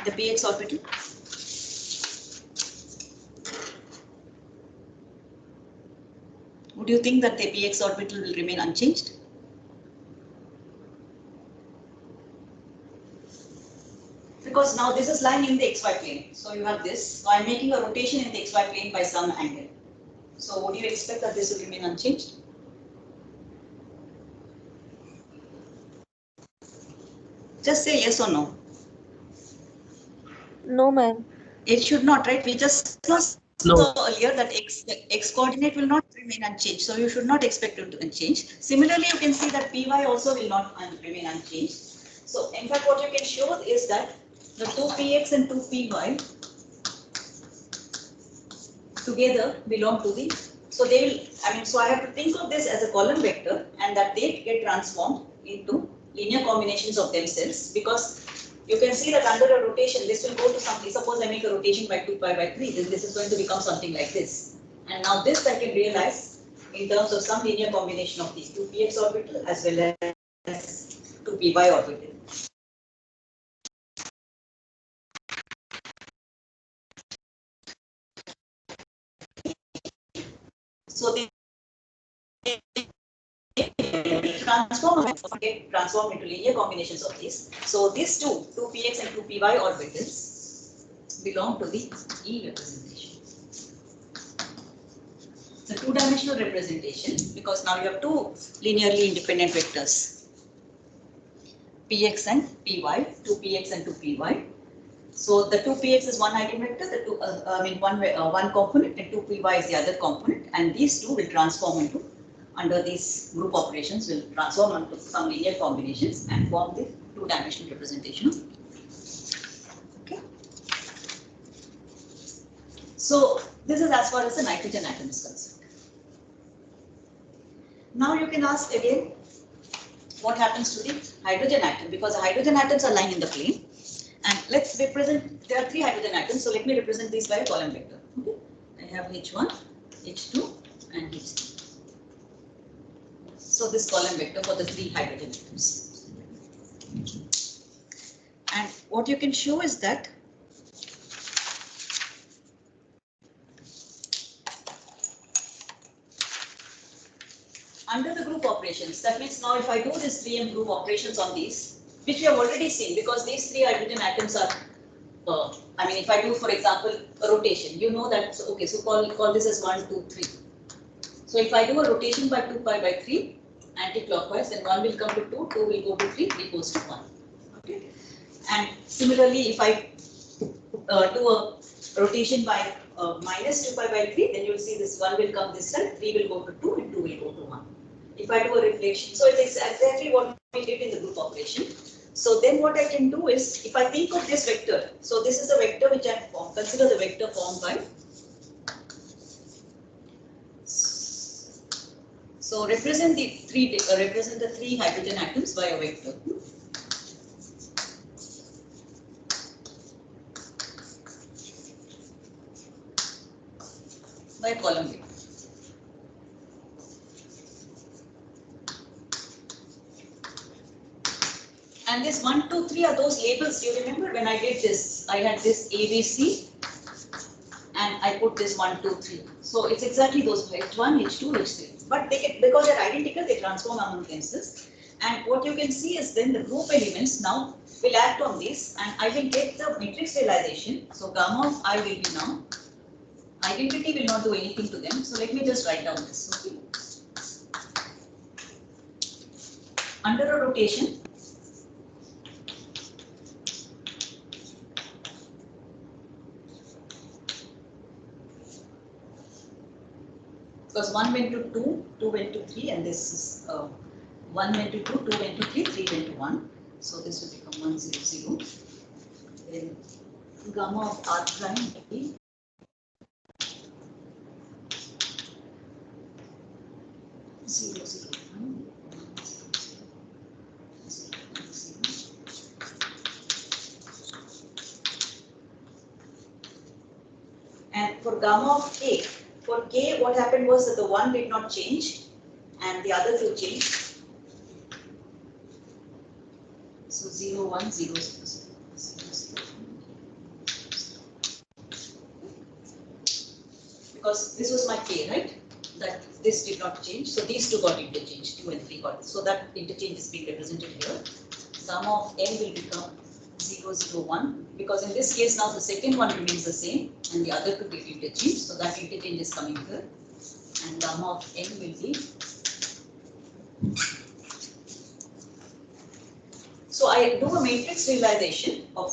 The Px orbital. Would you think that the Px orbital will remain unchanged? Because now this is lying in the xy plane. So you have this. So I'm making a rotation in the xy plane by some angle. So would you expect that this will remain unchanged? Just say yes or no. No, ma'am. It should not, right? We just saw earlier that x coordinate will not remain unchanged. So you should not expect it to change. Similarly, you can see that py also will not remain unchanged. So in fact, what you can show is that the 2px and 2py together belong to the, so they will, so I have to think of this as a column vector and that they get transformed into linear combinations of themselves, because you can see that under a rotation, this will go to something. Suppose I make a rotation by 2 pi by 3, then this is going to become something like this. And now this I can realize in terms of some linear combination of these 2px orbital as well as 2py orbital. So they transform into linear combinations of these. So these two 2px and 2py orbitals belong to the E representation. The two-dimensional representation, because now you have two linearly independent vectors, px and py, 2px and 2py. So the 2px is one eigenvector, the two, one component, and 2py is the other component, and these two will transform into, under these group operations, will transform into some linear combinations and form the two-dimensional representation. Okay. So this is as far as the nitrogen atom is concerned. Now you can ask again, what happens to the hydrogen atom? Because the hydrogen atoms are lying in the plane. And let's represent, there are three hydrogen atoms, so let me represent these by a column vector. Okay. I have H1, H2, and H3. So this column vector for the three hydrogen atoms. And what you can show is that under the group operations, that means now if I do this 3m group operations on these, which we have already seen, because these three hydrogen atoms are, if I do, for example, a rotation, you know that, so, okay, so call this as 1, 2, 3. So if I do a rotation by 2 pi by 3, anti-clockwise, then 1 will come to 2, 2 will go to 3, 3 goes to 1. Okay. And similarly, if I do a rotation by minus 2 pi by 3, then you will see this 1 will come this side, 3 will go to 2, and 2 will go to 1. If I do a reflection, so it's exactly what we did in the group operation. So then what I can do is, if I think of this vector, so this is the vector which I formed, consider the vector formed by. So represent the three hydrogen atoms by a vector. By a column vector. And this 1, 2, 3 are those labels. You remember when I did this, I had this ABC and I put this 1, 2, 3. So it's exactly those H1, H2, H3. But they get, because they're identical, they transform among themselves. And what you can see is then the group elements now will act on this, and I will get the matrix realization. So gamma of I will be now. Identity will not do anything to them. So let me just write down this. Okay. Under a rotation, because 1 went to 2, 2 went to 3, and this is 1 went to 2, 2 went to 3, 3 went to 1. So this will become 1, 0, 0. Then gamma of R prime will be 0, 0, 1. for gamma of k, for k what happened was that the one did not change and the other two changed. So 0, 1, 0, 0, 0, 0. Because this was my k, right? That this did not change. So these two got interchanged, 2 and 3 got. So that interchange is being represented here. Gamma of n will become 0, 0, 1. Because in this case now the second one remains the same and the other two get interchanged. So that interchange is coming here. And gamma of n will be. So I do a matrix realization of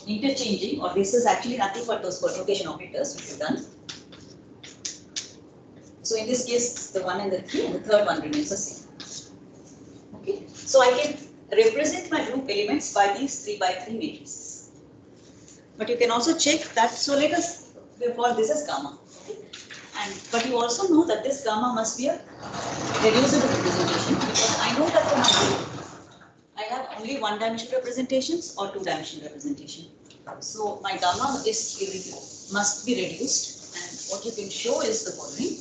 interchanging, or this is actually nothing but those perturbation operators which we've done. So in this case, the 1 and the 3 and the third one remains the same. Okay, so I can represent my group elements by these 3 by 3 matrices. But you can also check that. So let us call this as gamma. Okay? But you also know that this gamma must be a reducible representation, because I know that for my group I have only one-dimensional representations or two-dimensional representation. So my gamma must be reduced, and what you can show is the following.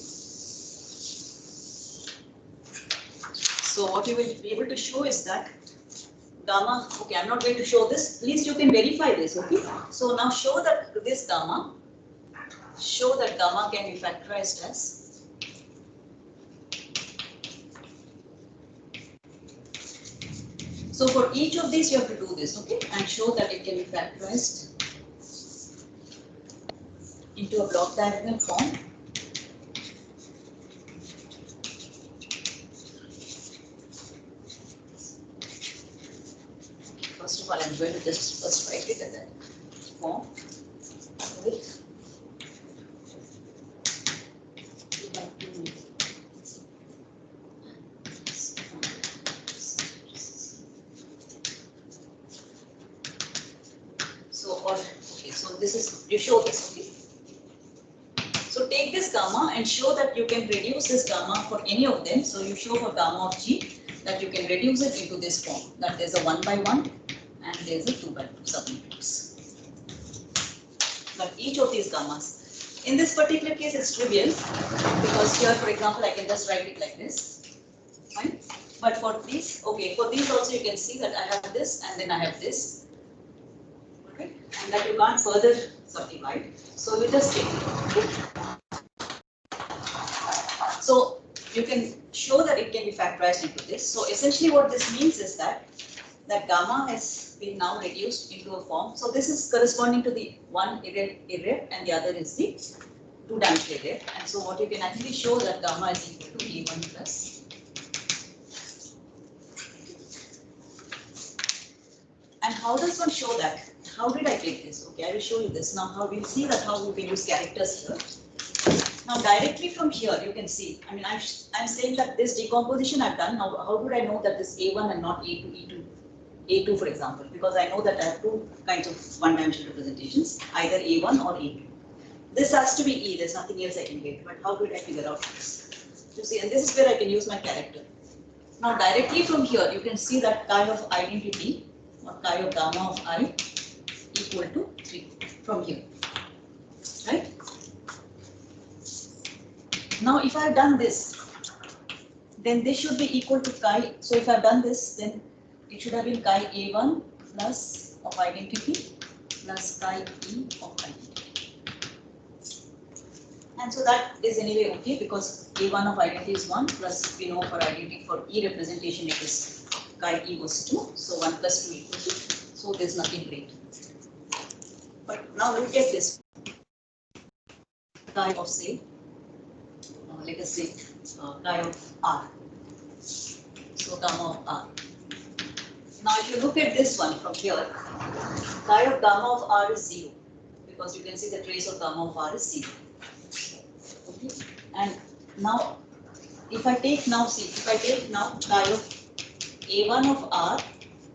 So what you will be able to show is that gamma, okay, I'm not going to show this, at least you can verify this, okay? So now show that this gamma, can be factorized as so for each of these you have to do this, okay, and show that it can be factorized into a block diagonal form. First of all, I'm going to just first write it as a form with so this is, you show this, okay. So take this gamma and show that you can reduce this gamma for any of them. So you show for gamma of G that you can reduce it into this form, that there's a 1 by 1 and there's a 2 by 2 submatrix. But each of these gammas, in this particular case it's trivial, because here for example I can just write it like this, fine. But for these, okay, for these also you can see that I have this and then I have this, okay, and that you can't further subdivide. So you just take it, okay. So you can show that it can be factorized into this. So essentially what this means is that gamma has been now reduced into a form. So this is corresponding to the one array and the other is the two-dimensional array. And so what you can actually show that gamma is equal to A1 plus. And how does one show that? How did I take this? Okay, I will show you this. Now how we'll see that how we can use characters here. Now directly from here you can see, I mean I'm saying that this decomposition I've done. Now how would I know that this A1 and not A2, A2 for example, because I know that I have two kinds of one-dimensional representations, either A1 or A2. This has to be E, there's nothing else I can get, but how did I figure out this? You see, and this is where I can use my character. Now directly from here you can see that chi of identity or chi of gamma of I equal to 3 from here, right? Now if I have done this, then this should be equal to chi. So if I have done this, then it should have been chi A1 plus of identity plus chi E of identity. And so that is anyway okay, because A1 of identity is 1 plus we know for identity for E representation it is chi E was 2. So 1 plus 2 equals 2. So there's nothing great. But now look at this chi of say, let us say chi of R. So gamma of R. Now if you look at this one from here, chi of gamma of R is 0, because you can see the trace of gamma of R is 0. Okay. And now if I take now chi of A1 of R,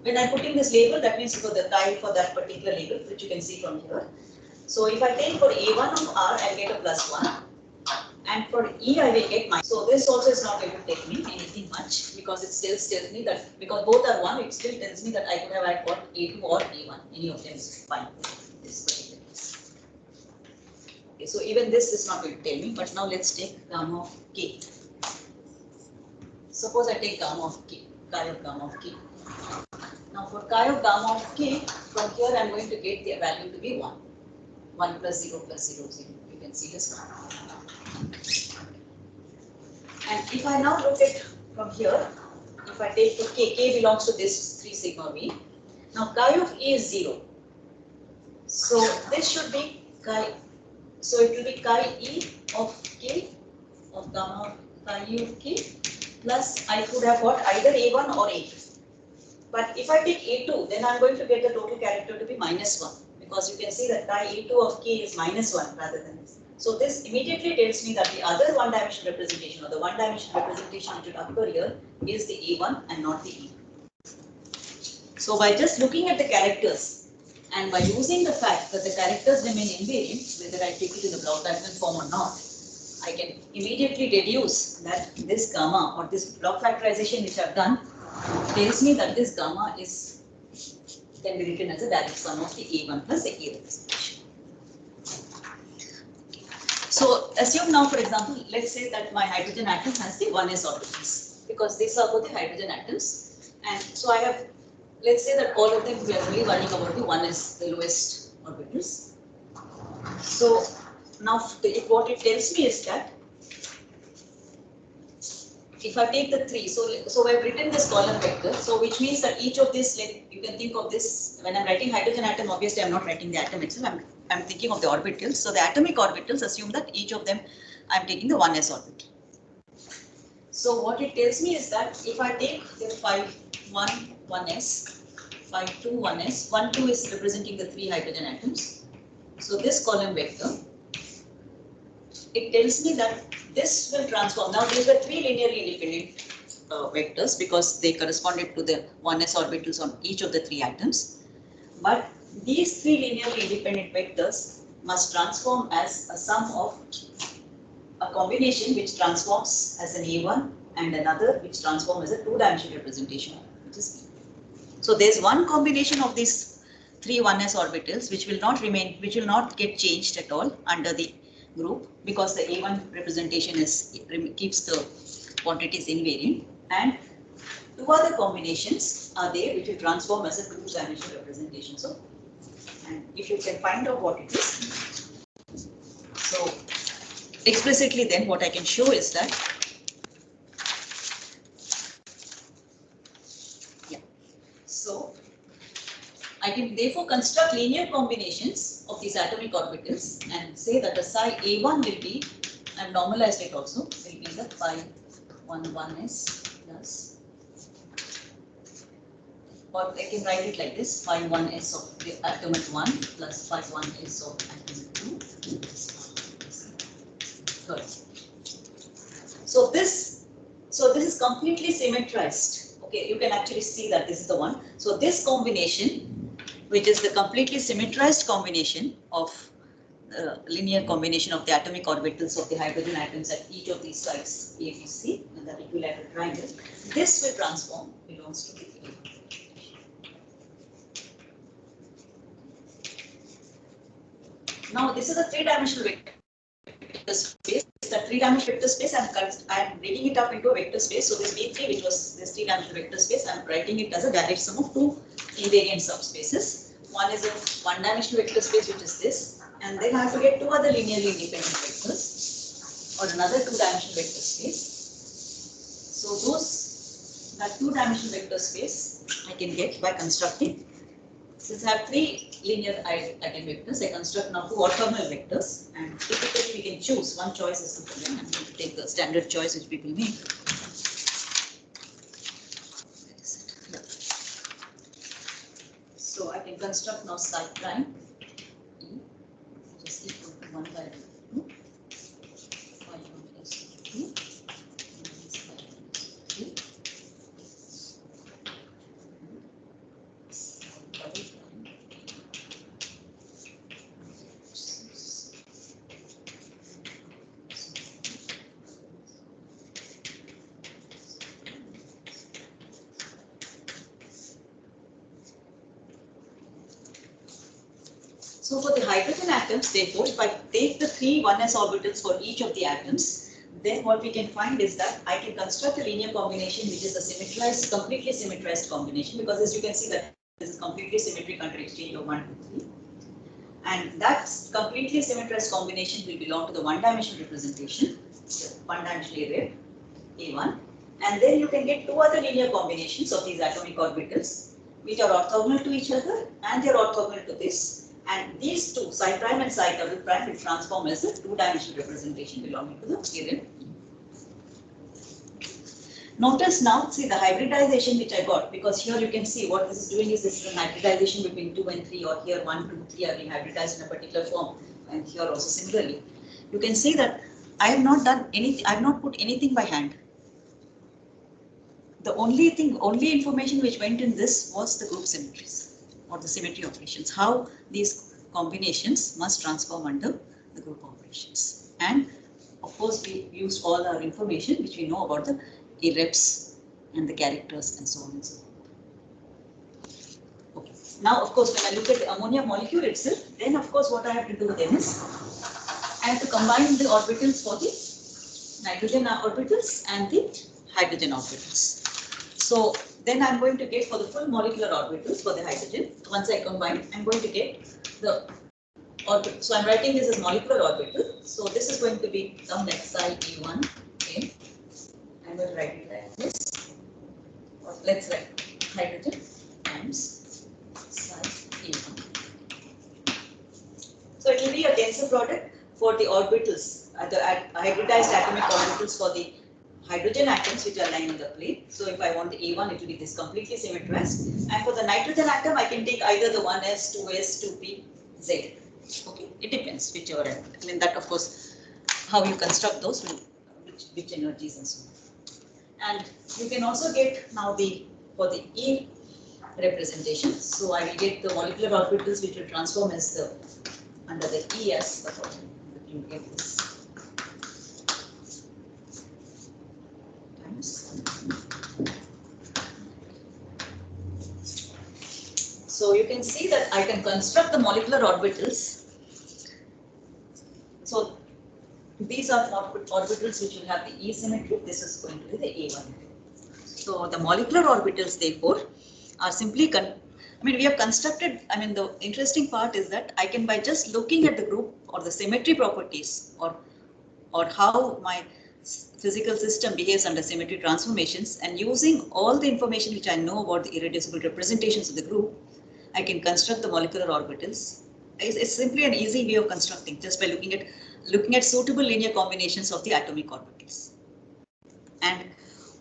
when I put in this label, that means for the chi for that particular label, which you can see from here. So if I take for A1 of R, I'll get a plus 1. And for E, I will get minus. So this also is not going to take me anything much, because it still tells me that, because both are 1, it still tells me that I could have got A2 or A1. Any of them is fine. This particular case. Okay, so even this is not going to tell me, but now let's take gamma of k. Suppose I take gamma of k, chi of gamma of k. Now for chi of gamma of k, from here I am going to get the value to be 1. 1 plus 0 plus 0, 0. You can see this one. And if I now look at from here, if I take the k belongs to this 3 sigma v. Now chi of e is 0. So this should be chi, so it will be chi e of k of gamma chi e of k plus I could have got either a1 or a2. But if I take a2, then I'm going to get the total character to be minus 1, because you can see that chi a2 of k is minus 1 rather than this. So this immediately tells me that the other one-dimensional representation or the one-dimensional representation which will occur here is the a1 and not the e. So by just looking at the characters and by using the fact that the characters remain invariant, whether I take it in the block diagonal form or not, I can immediately deduce that this gamma or this block factorization which I've done tells me that this gamma is can be written as a direct sum of the a1 plus the a representation. So assume now, for example, let's say that my hydrogen atom has the 1s orbitals, because these are both the hydrogen atoms, and so I have, let's say that all of them we are only worrying about the 1s, the lowest orbitals. So now what it tells me is that if I take the 3, so I've written this column vector, so which means that each of this, like you can think of this, when I'm writing hydrogen atom, obviously I'm not writing the atom itself, I'm thinking of the orbitals. So the atomic orbitals, assume that each of them, I'm taking the 1s orbital. So what it tells me is that if I take the 5, 1, 1s, 5, 2, 1s, 1, 2 is representing the 3 hydrogen atoms. So this column vector, it tells me that this will transform. Now these were 3 linearly independent vectors because they corresponded to the 1s orbitals on each of the 3 atoms. But these 3 linearly independent vectors must transform as a sum of a combination which transforms as an A1 and another which transforms as a 2-dimensional representation, which is B. So there's one combination of these 3 1s orbitals which will not remain, which will not get changed at all under the group, because the A1 representation is keeps the quantities invariant, and 2 other combinations are there which will transform as a 2-dimensional representation. So, and if you can find out what it is, so explicitly then what I can show is that, yeah, so I can therefore construct linear combinations of these atomic orbitals and say that the psi A1 will be, I've normalized it also, will be the phi 1s plus, or I can write it like this, phi 1s of the atomic 1 plus phi 1s of atomic 2 third. So this is completely symmetrized. Okay, you can actually see that this is the one. So this combination, which is the completely symmetrized combination of linear combination of the atomic orbitals of the hydrogen atoms at each of these sites, A, B, C, and that equilateral triangle, this will transform, belongs to the A. Now this is a 3-dimensional vector space. The 3-dimensional vector space, I'm breaking it up into a vector space. So this V3, which was this 3-dimensional vector space, I'm writing it as a direct sum of 2 invariant subspaces. One is a 1-dimensional vector space, which is this, and then I have to get 2 other linearly independent vectors, or another 2-dimensional vector space. So that 2-dimensional vector space I can get by constructing. Since I have 3 linear eigenvectors, I construct now 2 orthogonal vectors, and typically we can choose one choice is the I'm going to take the standard choice which people make. So I can construct now psi prime E, which is equal to 1 by 2 phi 1 plus 2 minus phi 1 plus 3. So for the hydrogen atoms, therefore, if I take the 3 1s orbitals for each of the atoms, then what we can find is that I can construct a linear combination which is a symmetrized, completely symmetrized combination, because as you can see that this is completely symmetric under exchange of 1, 2, 3. And that completely symmetrized combination will belong to the one-dimensional representation, the one-dimensional array, A1. And then you can get 2 other linear combinations of these atomic orbitals, which are orthogonal to each other, and they are orthogonal to this. And these two, psi prime and psi double prime, will transform as a two-dimensional representation belonging to the array. Notice now, see the hybridization which I got, because here you can see what this is doing is this is an hybridization between 2 and 3, or here 1, 2, 3 are being hybridized in a particular form, and here also similarly. You can see that I have not done anything, I have not put anything by hand. The only information which went in this was the group symmetries or the symmetry operations, how these combinations must transform under the group operations. And of course, we used all our information which we know about the irreps and the characters and so on and so forth. Okay. Now, of course, when I look at the ammonia molecule itself, then of course what I have to do then is I have to combine the orbitals for the nitrogen orbitals and the hydrogen orbitals. So then I'm going to get for the full molecular orbitals for the hydrogen. Once I combine, I'm going to get the orbital. So I'm writing this as molecular orbital. So this is going to be some like psi E1. Okay. I'm going to write it like this. Or let's write hydrogen times psi E1. So it will be a tensor product for the orbitals, the hybridized atomic orbitals for the hydrogen atoms which are lying on the plane. So if I want the A1, it will be this completely symmetrized. And for the nitrogen atom, I can take either the 1s, 2s, 2p, z. Okay, it depends whichever I want. I mean that of course, how you construct those, which energies and so on. And you can also get now for the E representation. So I will get the molecular orbitals which will transform as the under the ES. You get this. So you can see that I can construct the molecular orbitals. So these are orbitals which will have the E symmetry. This is going to be the A1. So the molecular orbitals, therefore, are simply we have constructed. I mean, the interesting part is that I can, by just looking at the group or the symmetry properties or how my physical system behaves under symmetry transformations, and using all the information which I know about the irreducible representations of the group, I can construct the molecular orbitals. It's simply an easy way of constructing just by looking at suitable linear combinations of the atomic orbitals. And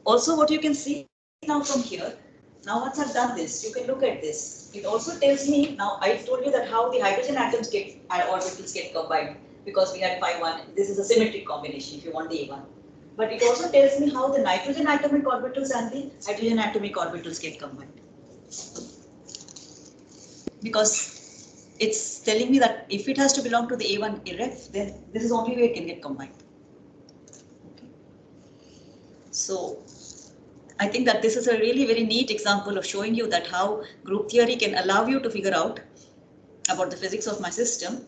also what you can see now from here, now once I've done this, you can look at this. It also tells me, now I told you that how the hydrogen atoms orbitals get combined, because we had pi 1, this is a symmetric combination if you want the A1. But it also tells me how the nitrogen atomic orbitals and the hydrogen atomic orbitals get combined. Because it's telling me that if it has to belong to the A1 irref, then this is the only way it can get combined. Okay. So I think that this is a really very neat example of showing you that how group theory can allow you to figure out about the physics of my system.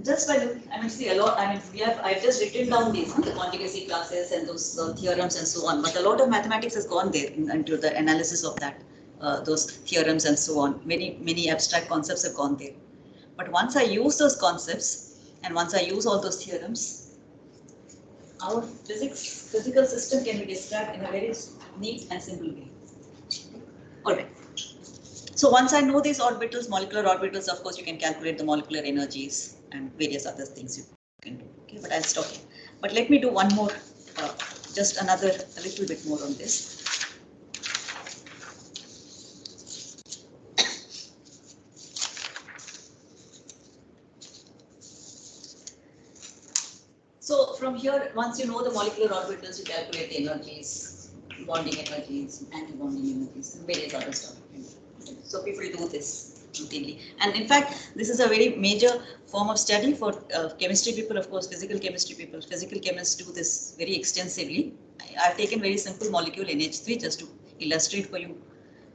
Just by looking, see a lot. I've just written down these the conjugacy classes and those theorems and so on. But a lot of mathematics has gone there into the analysis of that, those theorems and so on. Many abstract concepts have gone there. But once I use those concepts and once I use all those theorems, our physical system can be described in a very neat and simple way. All right. So once I know these orbitals, molecular orbitals, of course, you can calculate the molecular energies and various other things you can do. Okay, but I'll stop here. But let me do one more, just a little bit more on this. So from here, once you know the molecular orbitals, you calculate the energies, bonding energies, anti-bonding energies, and various other stuff. So people do this routinely. And in fact, this is a very major form of study for chemistry people, of course, physical chemistry people. Physical chemists do this very extensively. I've taken very simple molecule NH3 just to illustrate for you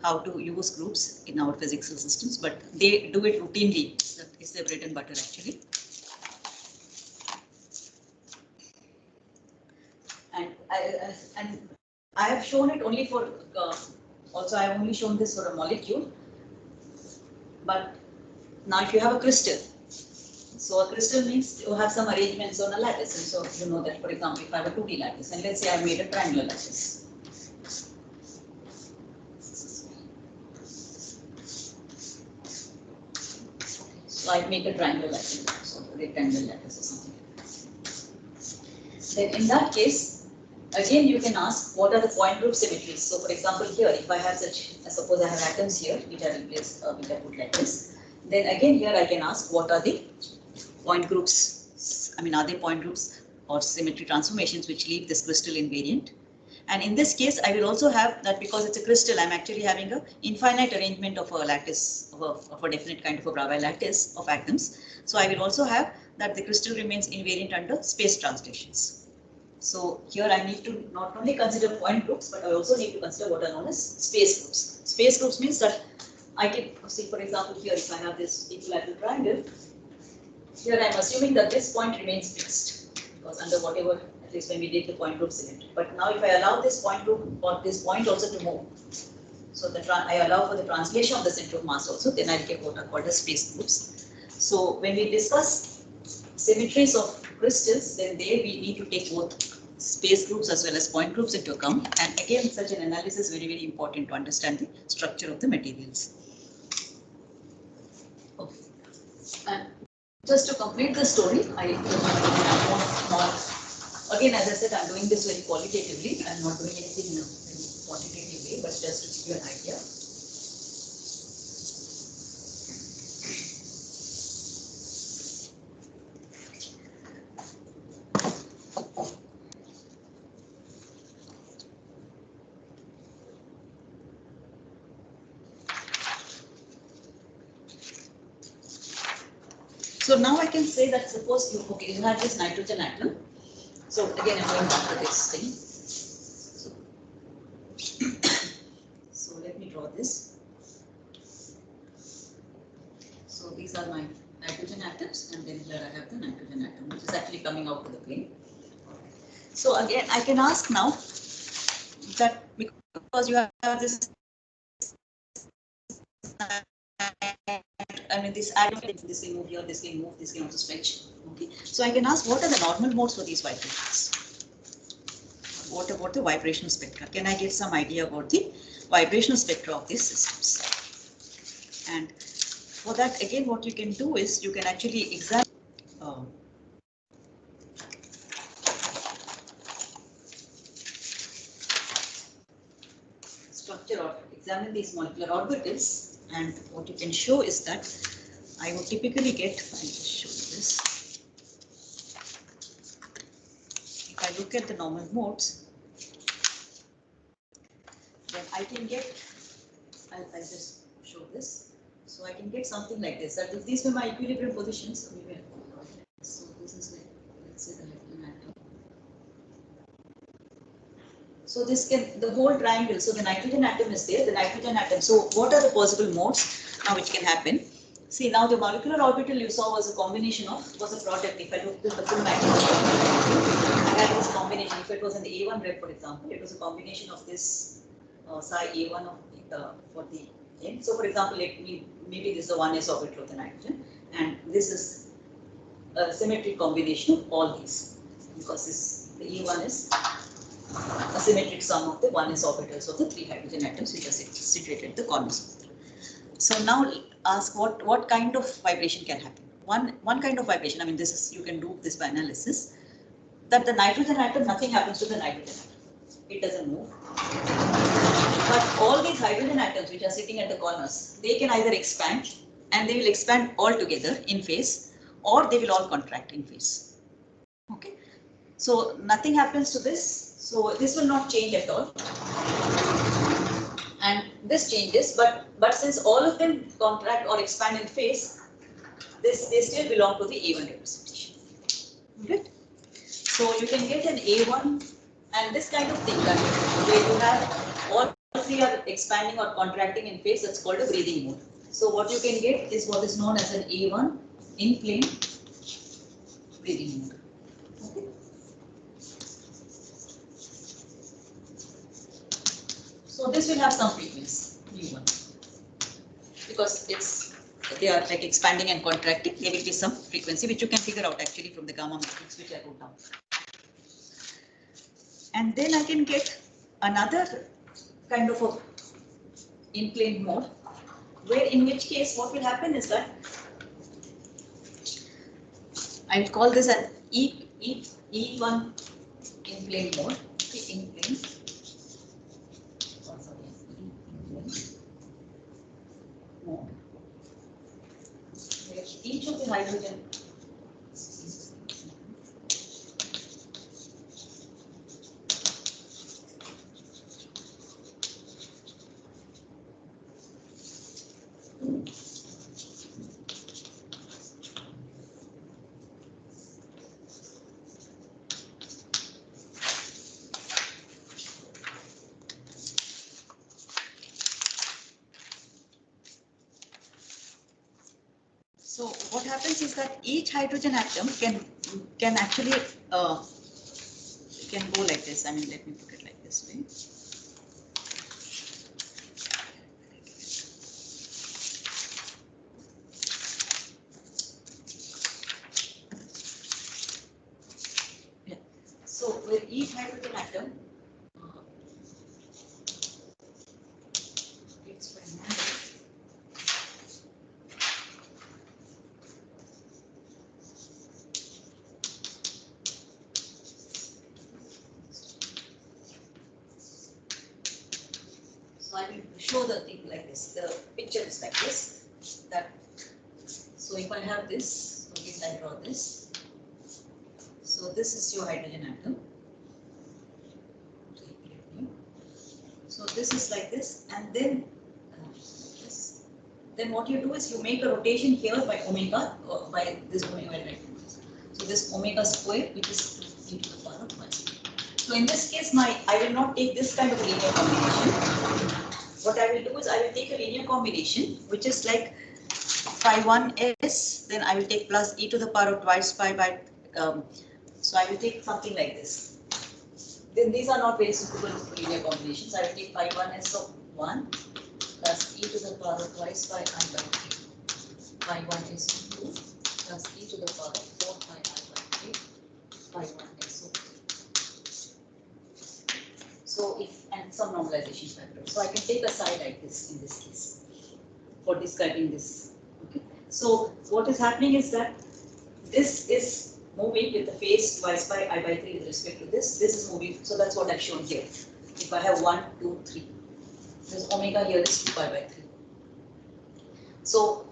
how to use groups in our physical systems, but they do it routinely. That is their bread and butter actually. And I have shown it only for, also I have only shown this for a molecule, but now if you have a crystal, so a crystal means you have some arrangements on a lattice, and so you know that, for example, if I have a 2D lattice, and let's say I made a triangular lattice. So I make a triangular lattice, so rectangular lattice or something. Then in that case, again you can ask what are the point group symmetries. So for example here, if I have such, suppose I have atoms here which are replaced, which are put like this, then again here I can ask what are the point groups, I mean are they point groups or symmetry transformations which leave this crystal invariant. And in this case I will also have that, because it's a crystal, I'm actually having a infinite arrangement of a lattice, of a definite kind of a Bravais lattice of atoms. So I will also have that the crystal remains invariant under space translations. So here I need to not only consider point groups, but I also need to consider what are known as space groups. Space groups means that I can see, for example, here if I have this equilateral triangle, here I am assuming that this point remains fixed, because under whatever, at least when we did the point group symmetry. But now if I allow this point group or this point also to move, so I allow for the translation of the center of mass also, then I get what are called as space groups. So when we discuss symmetries of crystals, then there we need to take both space groups as well as point groups into account. And again, such an analysis is very, very important to understand the structure of the materials. Okay. And just to complete the story, I won't not, again, as I said, I'm doing this very qualitatively. I'm not doing anything in a very quantitative way, but just to give you an idea. So now I can say that suppose you, okay, you have this nitrogen atom. So again, I'm going back to this thing. So let me draw this. So these are my nitrogen atoms, and then here I have the nitrogen atom, which is actually coming out to the plane. So again, I can ask now that because you have this, I mean, this atom, this can move here, this can move, this can also stretch. Okay, so I can ask what are the normal modes for these vibrations? What about the vibrational spectra? Can I get some idea about the vibrational spectra of these systems? And for that, again, what you can do is you can actually examine structure or examine these molecular orbitals, and what you can show is that I would typically get, I'll just show you this. If I look at the normal modes, then I can get, I'll just show this. So I can get something like this, that if these were my equilibrium positions, so this is like, let's say the nitrogen atom. So this can, the whole triangle, so the nitrogen atom is there, the nitrogen atom. So what are the possible modes now which can happen? See, now the molecular orbital you saw was a combination of, was a product. If I looked at the full nitrogen, I had this combination. If it was in the A1 rep, for example, it was a combination of this psi A1 of for the N. So for example, maybe this is the 1s orbital of the nitrogen, and this is a symmetric combination of all these, because this, the E1 is a symmetric sum of the 1s orbitals of the 3 hydrogen atoms which are situated at the corners. So now ask what kind of vibration can happen. One kind of vibration, I mean, this is, you can do this by analysis, that the nitrogen atom, nothing happens to the nitrogen atom. It doesn't move. But all these hydrogen atoms which are sitting at the corners, they can either expand, and they will expand all together in phase, or they will all contract in phase. Okay. So nothing happens to this. So this will not change at all. And this changes, but since all of them contract or expand in phase, they still belong to the A1 representation. Right? So you can get an A1 and this kind of thing, that where you have all three are expanding or contracting in phase, that's called a breathing mode. So what you can get is what is known as an A1 in plane breathing mode. Okay. So this will have some frequency, U1, because they are like expanding and contracting. There will be some frequency which you can figure out actually from the gamma matrix which I wrote down. And then I can get another kind of a in plane mode, where in which case what will happen is that I will call this an E1 in plane mode, in plane. Mode, where each of the hydrogen So what happens is that each hydrogen atom can actually can go like this. I mean, let me put it like this way. Yeah. So with each hydrogen atom, it's So I will show the thing like this. The picture is like this. That so if I have this, okay, I draw this. So this is your hydrogen atom. So this is like this, and then this. Then what you do is you make a rotation here by omega, or by this omega, right? So this omega square, which is e to the power of 1. So in this case, I will not take this kind of linear combination. What I will do is I will take a linear combination, which is like phi1s, then I will take plus e to the power of twice pi by, so I will take something like this. Then these are not very suitable linear combinations. I will take phi1s of 1 plus e to the power of twice pi I by 3. Phi1s of 2 plus e to the power of 4 pi I by 3. Phi1s of 3. So if, and some normalization factor. So I can take a psi like this in this case for describing this. Okay. So what is happening is that this is moving with the phase twice by I by 3 with respect to this. This is moving. So that's what I've shown here. If I have 1, 2, 3. This omega here is 2 pi by 3. So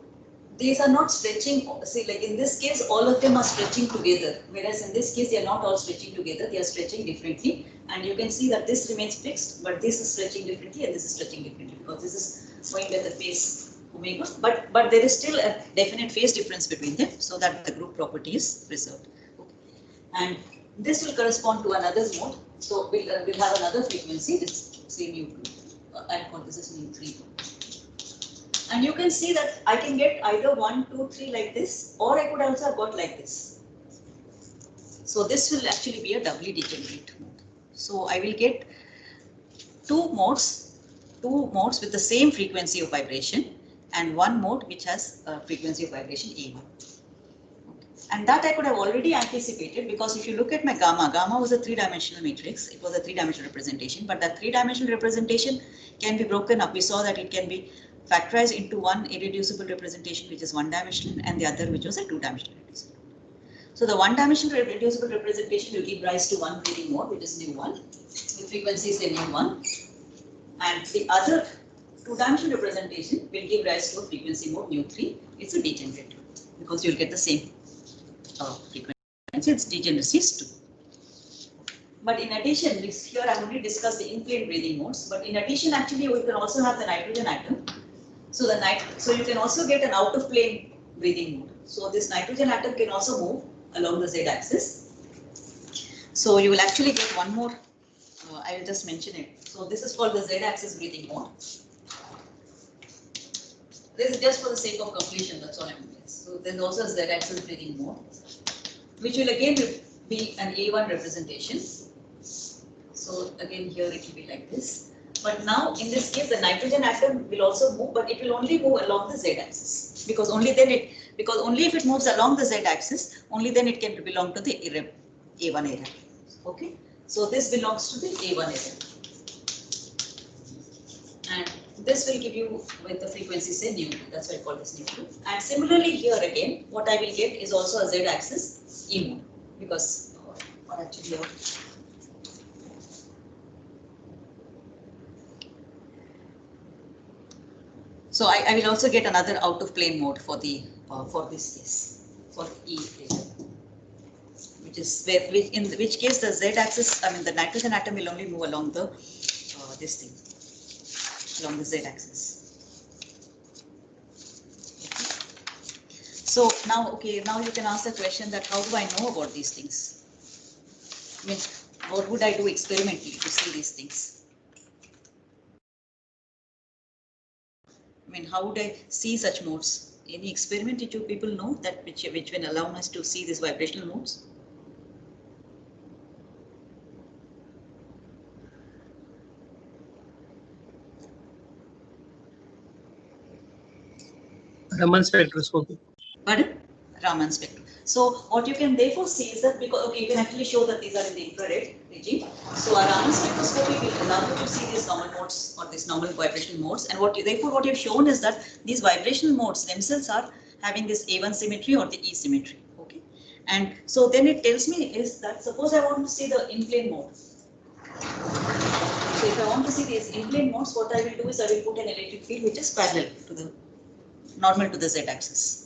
these are not stretching. See, like in this case, all of them are stretching together. Whereas in this case, they are not all stretching together. They are stretching differently. And you can see that this remains fixed, but this is stretching differently and this is stretching differently because this is going with the phase omega. But there is still a definite phase difference between them so that the group property is preserved. Okay. And this will correspond to another mode. So we'll have another frequency, this say mu2. I'll call this as mu3. And you can see that I can get either 1, 2, 3 like this, or I could also have got like this. So this will actually be a doubly degenerate mode. So I will get two modes with the same frequency of vibration and one mode which has a frequency of vibration A1. And that I could have already anticipated because if you look at my gamma was a three-dimensional matrix. It was a three-dimensional representation, but that three-dimensional representation can be broken up. We saw that it can be factorized into one irreducible representation which is one-dimensional and the other which was a two-dimensional representation. So the one-dimensional reducible representation will give rise to one breathing mode, which is mu1, with frequencies say mu1, and the other two-dimensional representation will give rise to a frequency mode mu3. It's a degenerate because you'll get the same frequency. Its degeneracy is 2. But in addition, here I only discussed the in-plane breathing modes. But in addition, actually, we can also have the nitrogen atom. So so you can also get an out-of-plane breathing mode. So this nitrogen atom can also move along the z-axis. So you will actually get one more I will just mention it. So this is called the Z-axis breathing mode. This is just for the sake of completion, that's all I'm doing. So there's also a Z-axis breathing mode, which will again be an A1 representation. So again here it will be like this. But now in this case the nitrogen atom will also move, but it will only move along the Z-axis, because only if it moves along the Z-axis, only then it can belong to the A1 area. Okay, so this belongs to the A1 area, and this will give you with the frequency say nu. That's why I call this nu. And similarly here again, what I will get is also a Z-axis E mode, because or actually here. So I will also get another out of plane mode for the for this case, for E data, which is in which case the Z-axis, I mean the nitrogen atom will only move along the this thing, along the Z-axis. So now, okay, now you can ask the question that how do I know about these things? I mean, what would I do experimentally to see these things? I mean, how would I see such modes? Any experiment that you people know that which will allow us to see these vibrational modes? Raman spectroscopy. Pardon? Raman spectrum. So what you can therefore see is that, because okay, you can actually show that these are in the infrared regime. So a Raman spectroscopy will allow you to see these normal modes or these normal vibrational modes. And therefore what you've shown is that these vibrational modes themselves are having this A1 symmetry or the E symmetry. Okay. And so then it tells me is that suppose I want to see the in-plane mode. So if I want to see these in-plane modes, what I will do is I will put an electric field which is parallel to the normal to the Z-axis.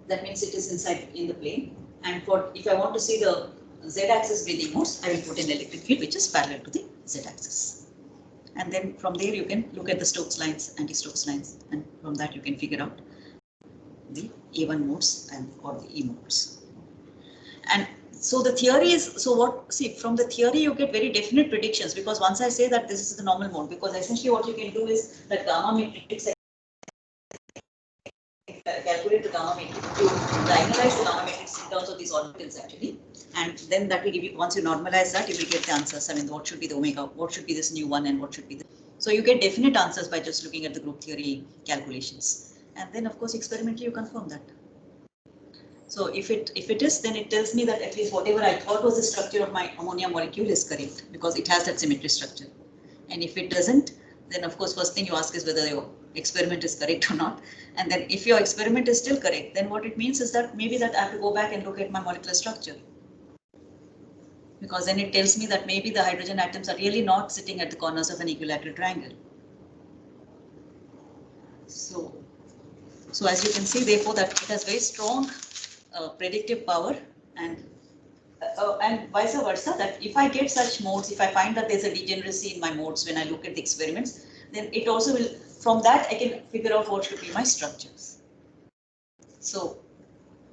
That means it is inside in the plane. And for if I want to see the Z-axis breathing modes, I will put an electric field which is parallel to the Z-axis. And then from there you can look at the Stokes lines, anti-Stokes lines, and from that you can figure out the A1 modes and or the E modes. And so the theory is, so what, see from the theory you get very definite predictions, because once I say that this is the normal mode, because essentially what you can do is that gamma matrix, calculate the gamma matrix, you diagonalize the gamma matrix in terms of these orbitals actually, and then that will give you, once you normalize that, you will get the answers. I mean, what should be the omega, what should be this new one, and what should be the, so you get definite answers by just looking at the group theory calculations, and then of course experimentally you confirm that. So if it is, then it tells me that at least whatever I thought was the structure of my ammonia molecule is correct, because it has that symmetry structure. And if it doesn't, then of course first thing you ask is whether your experiment is correct or not. And then if your experiment is still correct, then what it means is that maybe that I have to go back and look at my molecular structure. Because then it tells me that maybe the hydrogen atoms are really not sitting at the corners of an equilateral triangle. So as you can see, therefore, that it has very strong predictive power, and vice versa, that if I get such modes, if I find that there's a degeneracy in my modes when I look at the experiments, then it also will, from that I can figure out what should be my structures. So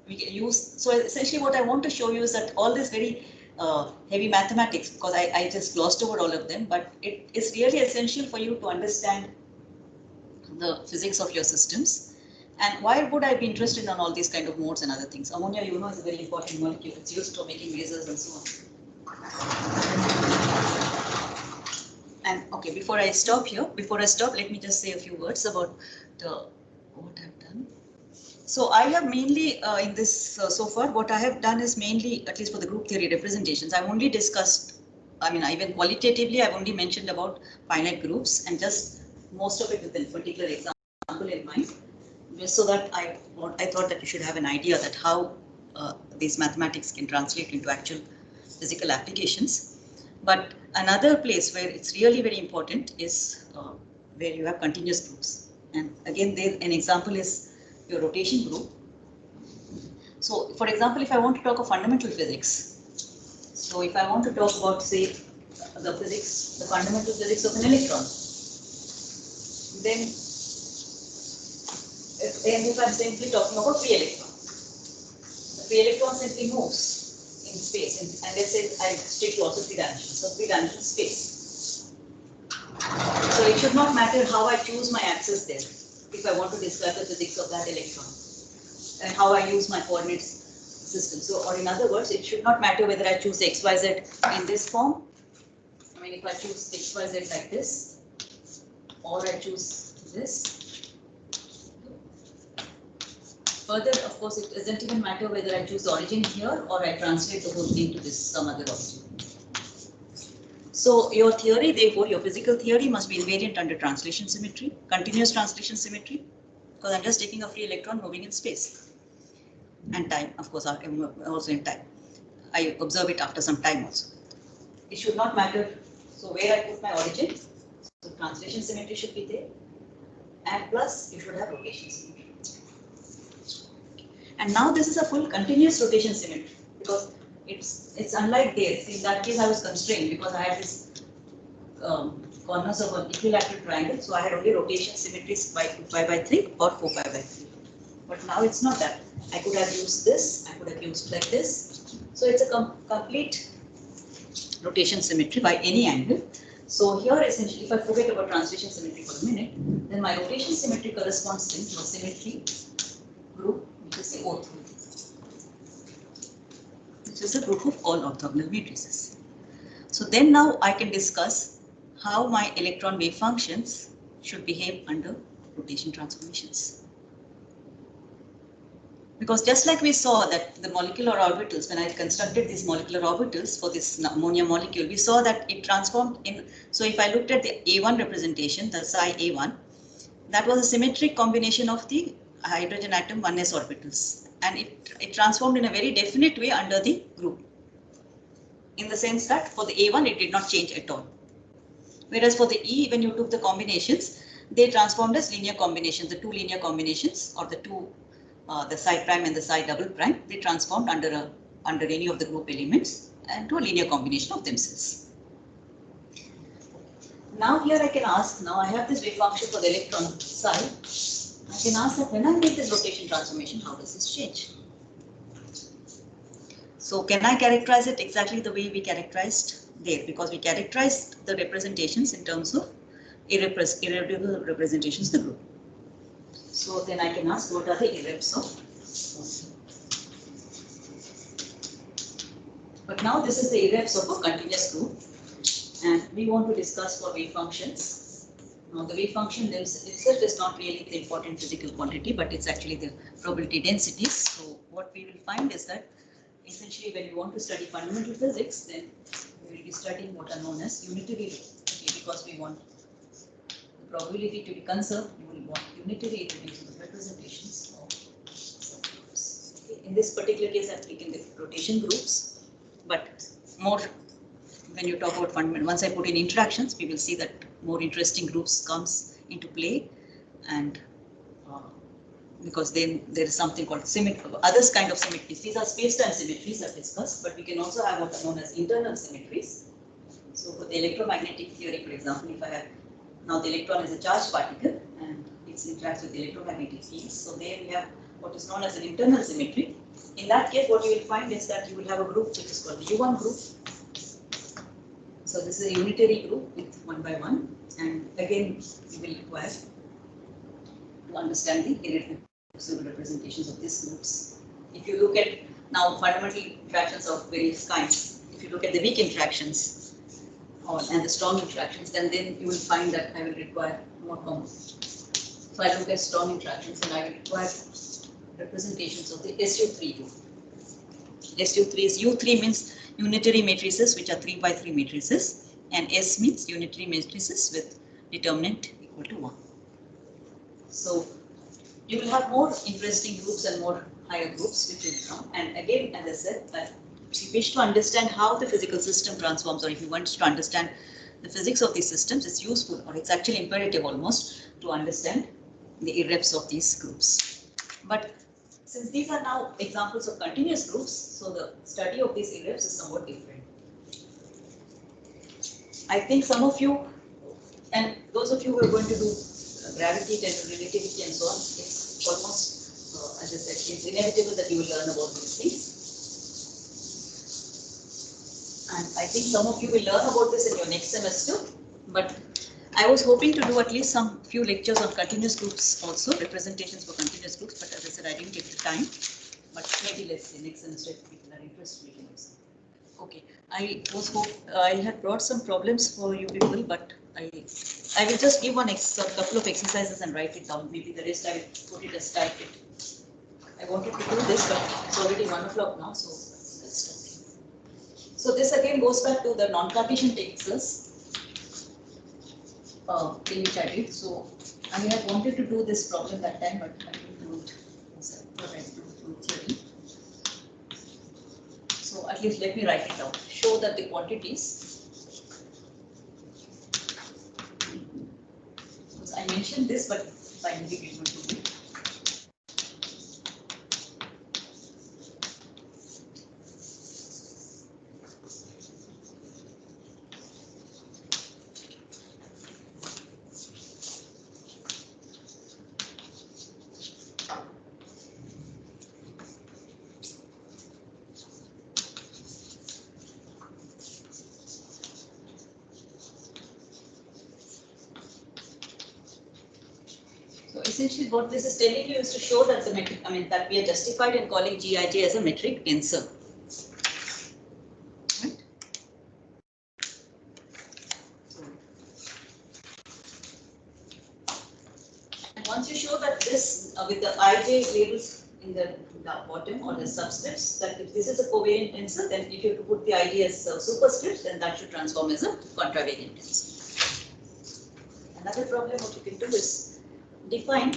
we can use, so essentially what I want to show you is that all this very heavy mathematics, because I just glossed over all of them, but it is really essential for you to understand the physics of your systems. And why would I be interested in all these kind of modes and other things? Ammonia, you know, is a very important molecule. It's used for making lasers and so on. And okay, before I stop, let me just say a few words about what I've done. So I have mainly in this so far, what I have done is mainly, at least for the group theory representations, I've only discussed, I mean, even qualitatively, I've only mentioned about finite groups, and just most of it with a particular example in mind. Just so that I thought that you should have an idea that how these mathematics can translate into actual physical applications. But another place where it's really very important is where you have continuous groups. And again, there an example is your rotation group. So for example, if I want to talk of fundamental physics, so if I want to talk about, say, the fundamental physics of an electron, then if I'm simply talking about free electron, the free electron simply moves in space, and let's say I stick to also 3 dimensions, so 3 dimensional space. So it should not matter how I choose my axis there, if I want to describe the physics of that electron, and how I use my coordinates system. So, or in other words, it should not matter whether I choose XYZ in this form. I mean, if I choose XYZ like this, or I choose this. Further, of course, it doesn't even matter whether I choose the origin here or I translate the whole thing to this some other origin. So your theory, therefore, your physical theory must be invariant under translation symmetry, continuous translation symmetry, because I'm just taking a free electron moving in space. And time, of course, also in time. I observe it after some time also. It should not matter, so where I put my origin, so translation symmetry should be there. And plus, you should have rotation symmetry. And now this is a full continuous rotation symmetry, because it's unlike this. In that case, I was constrained because I had this corners of an equilateral triangle, so I had only rotation symmetries by 2π/3 or 4π/3. But now it's not that. I could have used this, I could have used like this. So it's a complete rotation symmetry by any angle. So here essentially, if I forget about translation symmetry for a minute, then my rotation symmetry corresponds then to a symmetry group, which is the O3, which is a group of all orthogonal matrices. So then now I can discuss how my electron wave functions should behave under rotation transformations. Because just like we saw that the molecular orbitals, when I constructed these molecular orbitals for this ammonia molecule, we saw that it transformed in. So if I looked at the A1 representation, the psi A1, that was a symmetric combination of the hydrogen atom 1s orbitals. And it transformed in a very definite way under the group. In the sense that for the A1, it did not change at all. Whereas for the E, when you took the combinations, they transformed as linear combinations, the two linear combinations, or the two the psi prime and the psi double prime, they transformed under any of the group elements and to a linear combination of themselves. Now here I can ask, now I have this wave function for the electron psi. I can ask that when I make this rotation transformation, how does this change? So can I characterize it exactly the way we characterized there? Because we characterized the representations in terms of irreducible representations of the group. So then I can ask what are the irreps of. But now this is the irreps of a continuous group, and we want to discuss for wave functions. Now the wave function itself is not really the important physical quantity, but it's actually the probability densities. So what we will find is that essentially when you want to study fundamental physics, then we will be studying what are known as unitary, because we want the probability to be conserved, you will want unitary irreducible representations of subgroups. Okay. In this particular case, I'm taking the rotation groups, but more when you talk about fundamental, once I put in interactions, we will see that more interesting groups comes into play, and because then there is something called symmetry, others kind of symmetries. These are space-time symmetries I've discussed, but we can also have what are known as internal symmetries. So for the electromagnetic theory, for example, if I have now the electron is a charged particle and it interacts with the electromagnetic fields. So there we have what is known as an internal symmetry. In that case, what you will find is that you will have a group which is called the U1 group. So this is a unitary group with 1 by 1, and again you will require to understand the irreducible representations of these groups. If you look at now fundamental interactions of various kinds, if you look at the weak interactions and the strong interactions, then you will find that I will require more components. So I look at strong interactions and I will require representations of the SU3 group. SU3 is U3 means unitary matrices which are 3 by 3 matrices, and S means unitary matrices with determinant equal to 1. So you will have more interesting groups and more higher groups which will come. And again, as I said, that if you wish to understand how the physical system transforms, or if you want to understand the physics of these systems, it's useful, or it's actually imperative almost, to understand the irreps of these groups. But since these are now examples of continuous groups, so the study of these irreps is somewhat different. I think some of you, and those of you who are going to do gravity, general relativity and so on, it's almost, as I said, it's inevitable that you will learn about these things. And I think some of you will learn about this in your next semester, but I was hoping to do at least some few lectures on continuous groups also, representations for continuous groups, but as I said, I didn't get the time. But maybe let's see next semester if people are interested, we can also. Okay, I had brought some problems for you people, but I will just give a couple of exercises and write it down. Maybe the rest I will put it as type it. I wanted to do this, but it's already 1 o'clock now, so let's stop. So this again goes back to the non-Cartesian Texas thing which I did. So I had wanted to do this problem that time, but I didn't do it. So I do theory. So at least let me write it down. Show that the quantities. I mentioned this, but finally did not do it. So essentially what this is telling you is to show that the metric, that we are justified in calling Gij as a metric tensor. Right? And once you show that this with the Ij labels in the bottom or the subscripts, that if this is a covariant tensor, then if you have to put the Ij as superscripts, then that should transform as a contravariant tensor. Another problem what you can do is define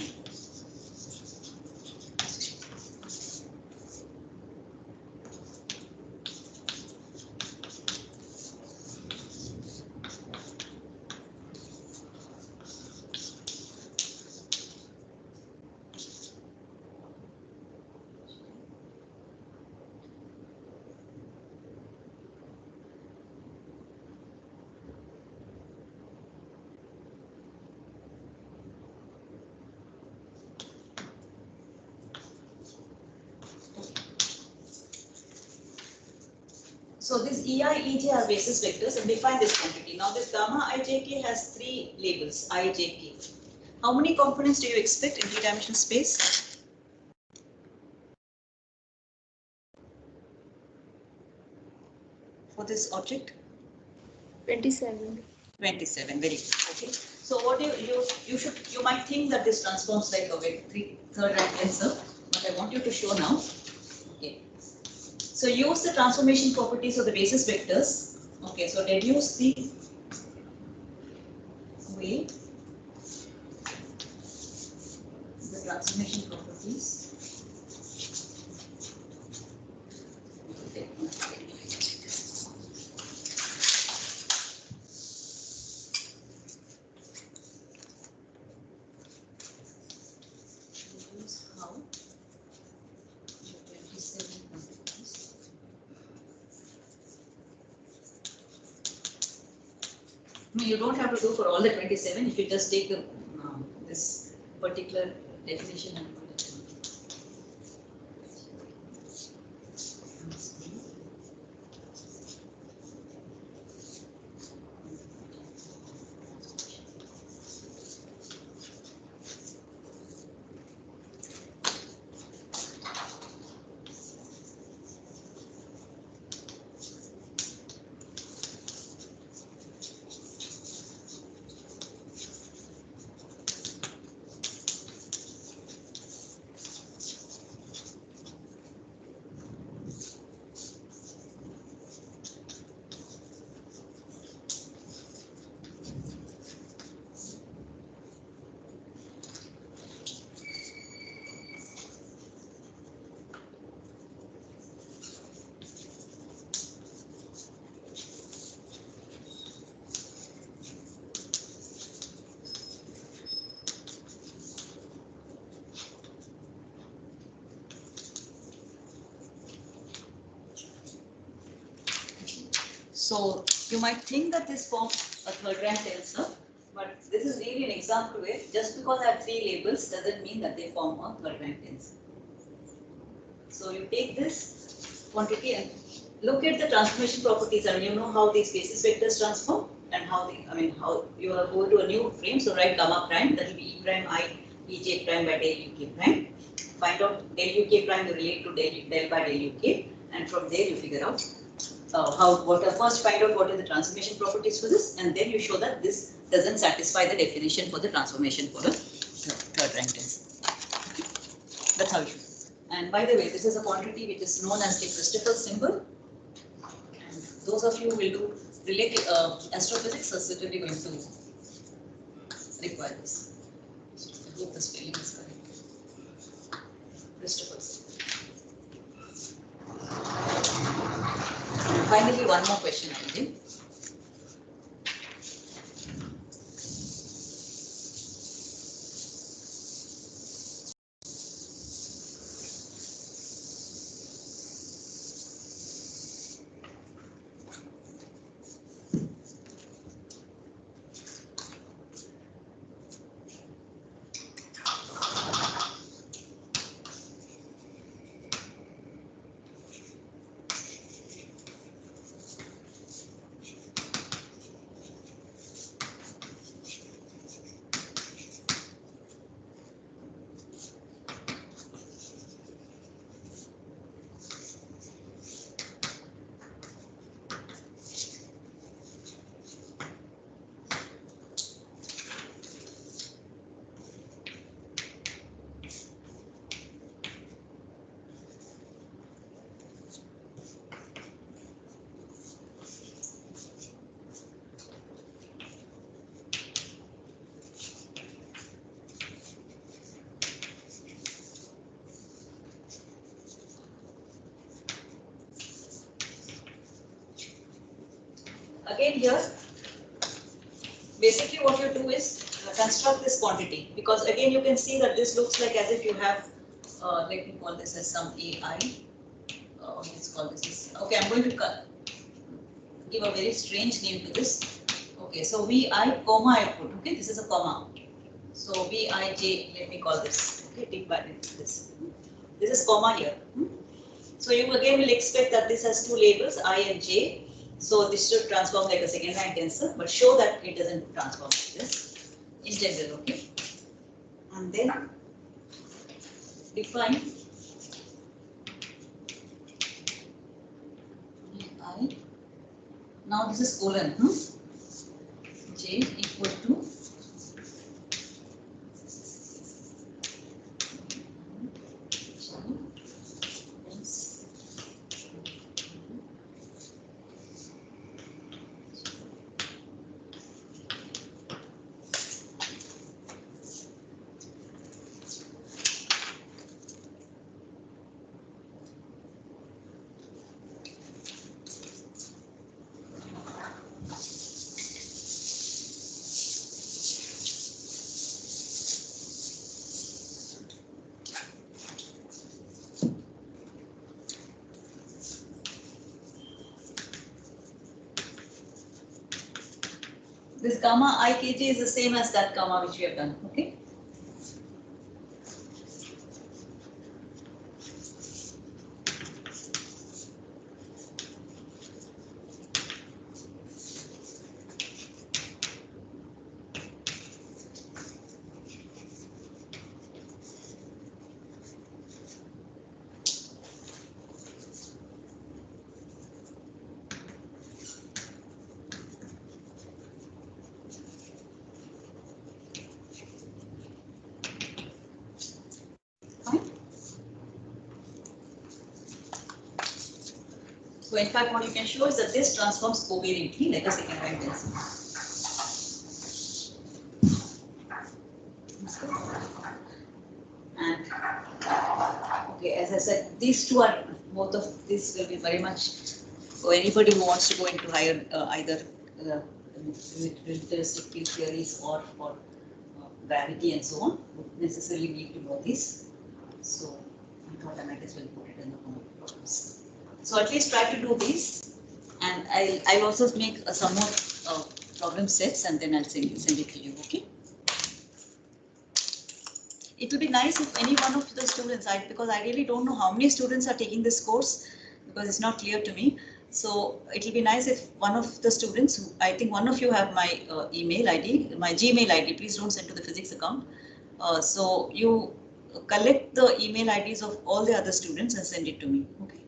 so this Ei, Ej are basis vectors and define this quantity. Now this gamma ijk has 3 labels, ijk. How many components do you expect in three-dimensional space? For this object? 27. 27, very good. Okay. So what you might think that this transforms like a third rank tensor, but I want you to show now. Okay. So use the transformation properties of the basis vectors. Okay, so deduce the way the transformation properties. Deduce how the 27 quantities. No, you don't have to do for all the 27. If you just take the this particular definition and put it. So you might think that this forms a third rank tensor, but this is really an example where just because I have 3 labels doesn't mean that they form a third rank tensor. So you take this quantity and look at the transformation properties and you know how these basis vectors transform and how how you are going to a new frame. So write gamma prime, that will be E prime I Ej prime by del UK prime. Find out del UK prime you relate to del by del UK, and from there you figure out first find out what are the transformation properties for this, and then you show that this doesn't satisfy the definition for the transformation for the third rank tensor. Okay. That's how you should. And by the way, this is a quantity which is known as the Christoffel symbol. And those of you who will do related astrophysics are certainly going to require this. I hope the spelling is correct. Christoffel symbol. And finally, one more question I think. Again here, basically what you do is construct this quantity, because again you can see that this looks like as if you have, let me call this as some AI, let's call this as, okay, I'm going to give a very strange name to this. Okay, so Vi comma I put, okay, this is a comma. So Vij, let me call this, okay, take back this. This is comma here. So you again will expect that this has two labels, I and J. So this should transform like a second rank tensor, but show that it doesn't transform like this in general, okay? And then define I. Now this is colon, J equal to this gamma ikj is the same as that gamma which we have done, okay? So in fact, what you can show is that this transforms covariantly like a second rank tensor. And okay, as I said, these two are, both of these will be very much for anybody who wants to go into higher either relativistic field theories or for gravity and so on, would necessarily need to know this. So I thought I might as well put it in the problems. So at least try to do these, and I'll also make some more problem sets, and then I'll send it to you. Okay. It will be nice if any one of the students, because I really don't know how many students are taking this course. because it's not clear to me. So it will be nice if one of the students, I think one of you have my email ID, my Gmail ID. Please don't send to the physics account. So you collect the email IDs of all the other students and send it to me. Okay.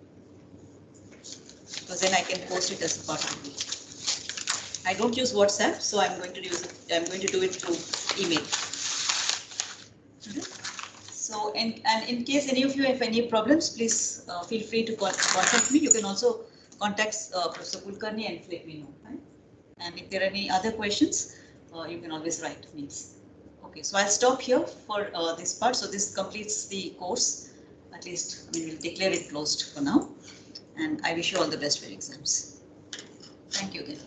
Because then I can post it as a part of it. I don't use WhatsApp, so I'm going to do it through email. So, and in case any of you have any problems, please feel free to contact me. You can also contact Professor Kulkarni and let me know. Right? And if there are any other questions, you can always write me. Okay, so I'll stop here for this part. So this completes the course. At least we'll declare it closed for now. And I wish you all the best for your exams. Thank you again.